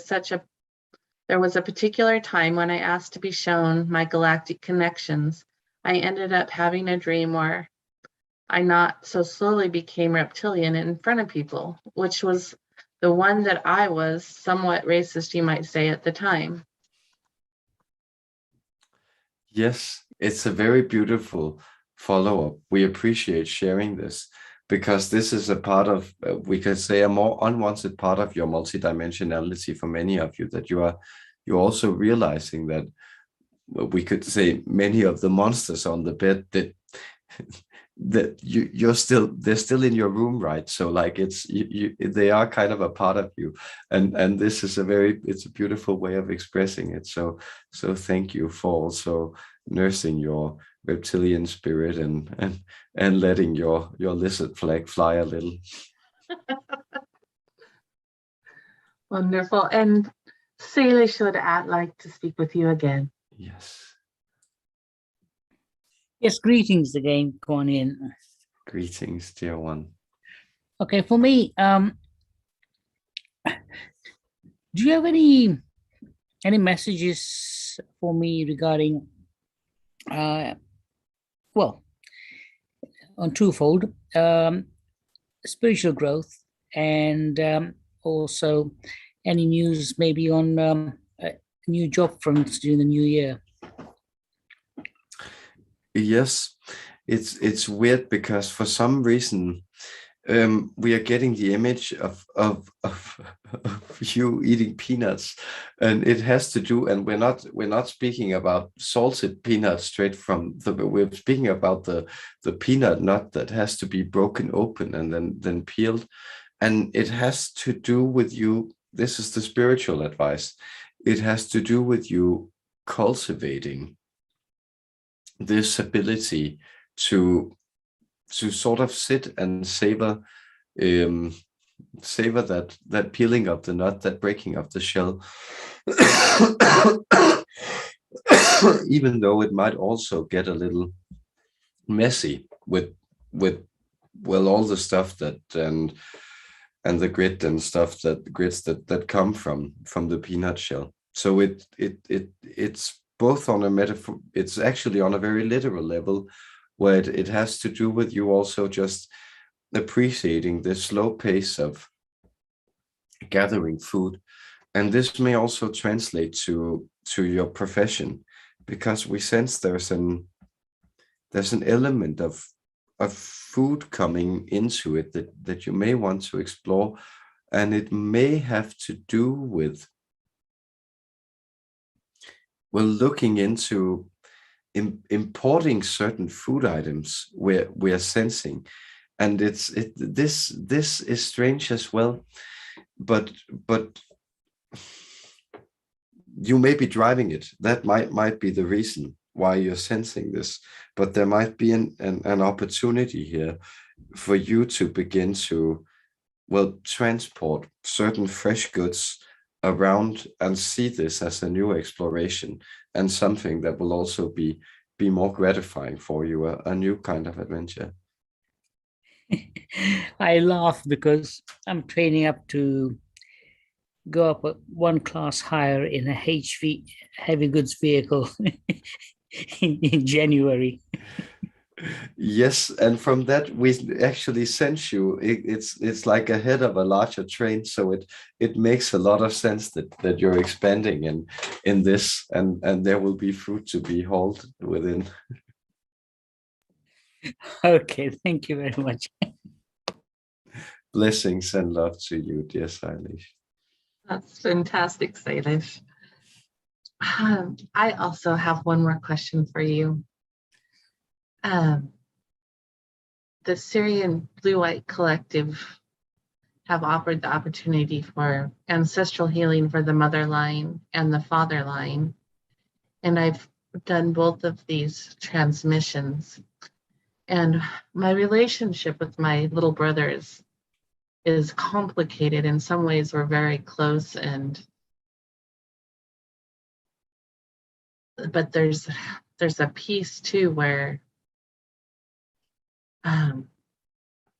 was a particular time when I asked to be shown my galactic connections. I ended up having a dream where I not so slowly became reptilian in front of people, which was the one that I was somewhat racist, you might say, at the time. Yes, it's a very beautiful follow-up. We appreciate sharing this because this is a part of, we could say, a more unwanted part of your multidimensionality for many of you, that you're also realizing that we could say many of the monsters on the bed that they're still in your room, right? So like they are kind of a part of you, and this is it's a beautiful way of expressing it. So thank you for also nursing your reptilian spirit and letting your lizard flag fly a little. Wonderful. And Salish would like to speak with you again. Yes. Yes, greetings again, Quan Yin. Greetings, dear one. Okay, for me, do you have any messages for me regarding, well, on twofold, spiritual growth and also any news maybe on a new job fronts during the new year? Yes, it's weird because for some reason we are getting the image of you eating peanuts, and it has to do, and we're not speaking about salted peanuts straight from we're speaking about the peanut nut that has to be broken open and then peeled, and it has to do with you. This is the spiritual advice. It has to do with you cultivating this ability to sort of sit and savor that peeling of the nut, that breaking of the shell, even though it might also get a little messy with well, all the stuff that and the grit and stuff that come from the peanut shell. So it's both on a metaphor, it's actually on a very literal level, where it has to do with you also just appreciating the slow pace of gathering food. And this may also translate to your profession, because we sense there's an element of food coming into it that you may want to explore, and it may have to do with, well, looking into importing certain food items where we are sensing, and this is strange as well, but you may be driving it. That might be the reason why you're sensing this, but there might be an opportunity here for you to begin to, well, transport certain fresh goods around and see this as a new exploration and something that will also be more gratifying for you, a new kind of adventure. I laugh because I'm training up to go up one class higher in a HV, heavy goods vehicle in January. Yes, and from that we actually sense you. It's like ahead of a larger train, so it makes a lot of sense that you're expanding in this, and there will be fruit to be hauled within. Okay, thank you very much. Blessings and love to you, dear Sailesh. That's fantastic, Salish. I also have one more question for you. The Syrian Blue White Collective have offered the opportunity for ancestral healing for the mother line and the father line. And I've done both of these transmissions. And my relationship with my little brothers is complicated. In some ways, we're very close, but there's a piece too where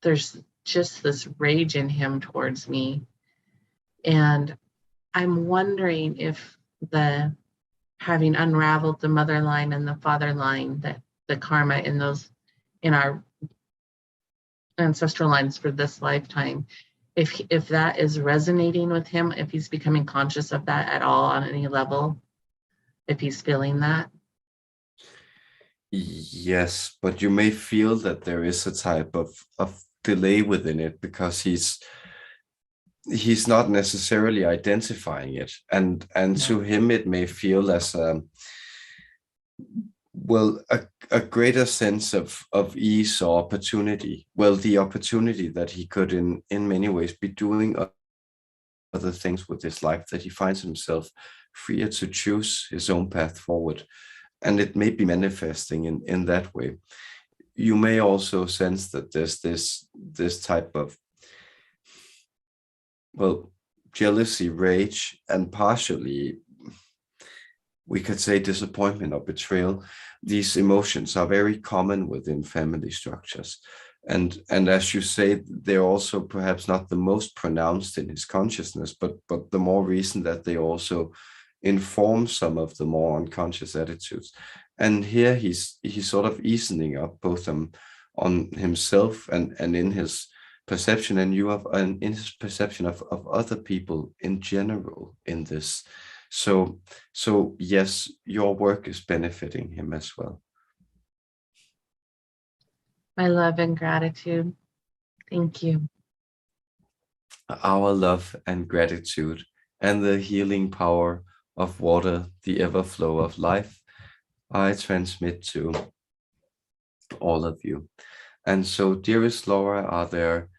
there's just this rage in him towards me. And I'm wondering if having unraveled the mother line and the father line, that the karma in our ancestral lines for this lifetime, if that is resonating with him, if he's becoming conscious of that at all on any level, if he's feeling that. Yes, but you may feel that there is a type of delay within it because he's not necessarily identifying it, and to him it may feel as a greater sense of ease or opportunity. Well, the opportunity that he could in many ways be doing other things with his life, that he finds himself freer to choose his own path forward, and it may be manifesting in that way. You may also sense that there's this type of, well, jealousy, rage, and partially we could say disappointment or betrayal. These emotions are very common within family structures. And as you say, they're also perhaps not the most pronounced in his consciousness, but the more recent that they also inform some of the more unconscious attitudes. And here he's sort of easing up both on himself and in his perception, and in his perception of other people in general in this. So yes, your work is benefiting him as well. My love and gratitude. Thank you. Our love and gratitude and the healing power of water, the everflow of life, I transmit to all of you. And so, dearest Laura, are there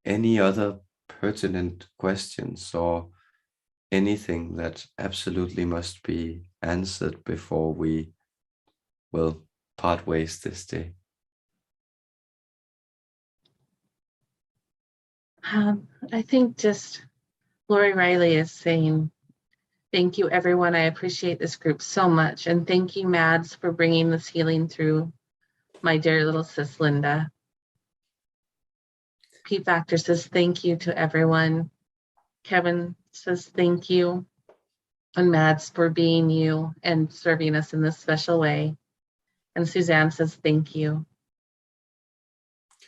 any other pertinent questions or anything that absolutely must be answered before we will part ways this day? I think just Lori Riley is saying, thank you, everyone. I appreciate this group so much. And thank you, Mads, for bringing this healing through my dear little sis, Linda. P Factor says, thank you to everyone. Kevin says, thank you. And Mads for being you and serving us in this special way. And Suzanne says, thank you.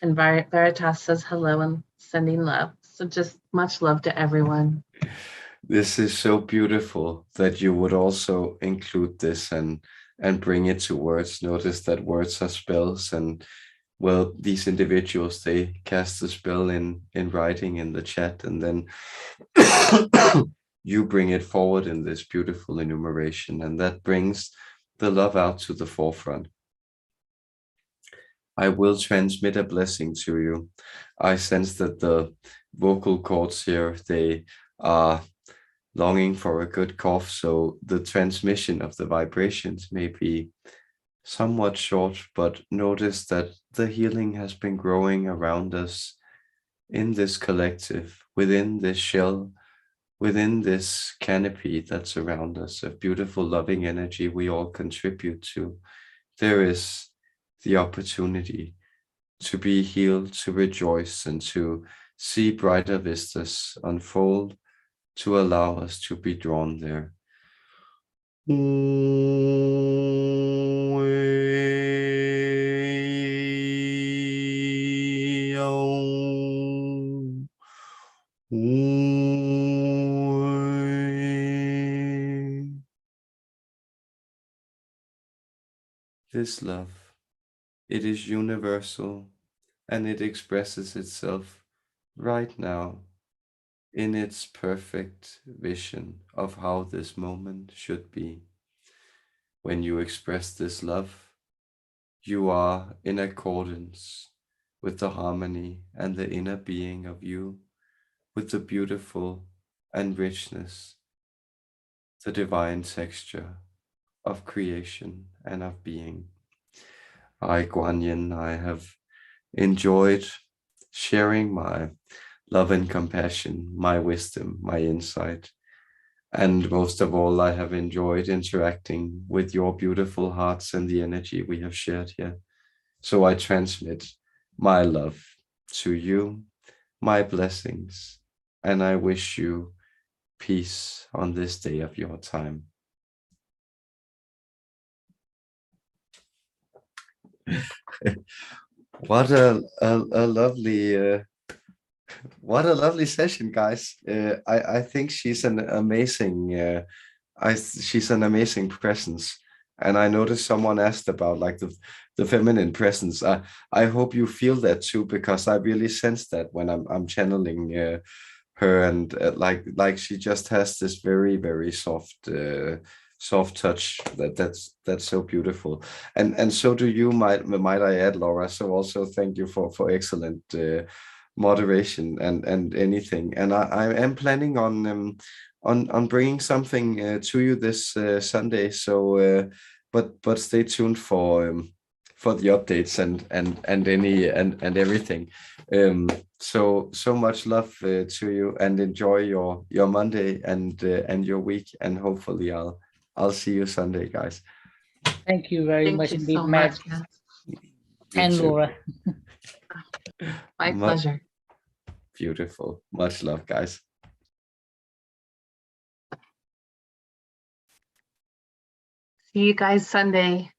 And Veritas says, hello and sending love. So just much love to everyone. This is so beautiful that you would also include this and bring it to words. Notice that words are spells, and well, these individuals, they cast the spell in writing in the chat, and then you bring it forward in this beautiful enumeration, and that brings the love out to the forefront. I will transmit a blessing to you. I sense that the vocal cords here, they are longing for a good cough, so the transmission of the vibrations may be somewhat short, but notice that the healing has been growing around us in this collective, within this shell, within this canopy that's around us, of beautiful loving energy we all contribute to. There is the opportunity to be healed, to rejoice, and to see brighter vistas unfold, to allow us to be drawn there. This love, it is universal, and it expresses itself right now in its perfect vision of how this moment should be. When you express this love, you are in accordance with the harmony and the inner being of you, with the beautiful and richness, the divine texture of creation and of being. I, Quan Yin, I have enjoyed sharing my love and compassion, my wisdom, my insight. And most of all, I have enjoyed interacting with your beautiful hearts and the energy we have shared here. So I transmit my love to you, my blessings, and I wish you peace on this day of your time. What a lovely what a lovely session, guys. I think she's an amazing she's an amazing presence. And I noticed someone asked about like the feminine presence. I hope you feel that too, because I really sense that when I'm channeling her, and like she just has this very soft touch that's so beautiful. And so do you, might I add, Laura. So also thank you for excellent moderation and anything. And I am planning on bringing something to you this Sunday. So but stay tuned for the updates and any and everything. So much love to you, and enjoy your Monday and your week, and hopefully I'll see you Sunday, guys. Thank you very Thank much you indeed, so Matt much. Yes. You and too. Laura. My pleasure. Beautiful. Much love, guys. See you guys Sunday.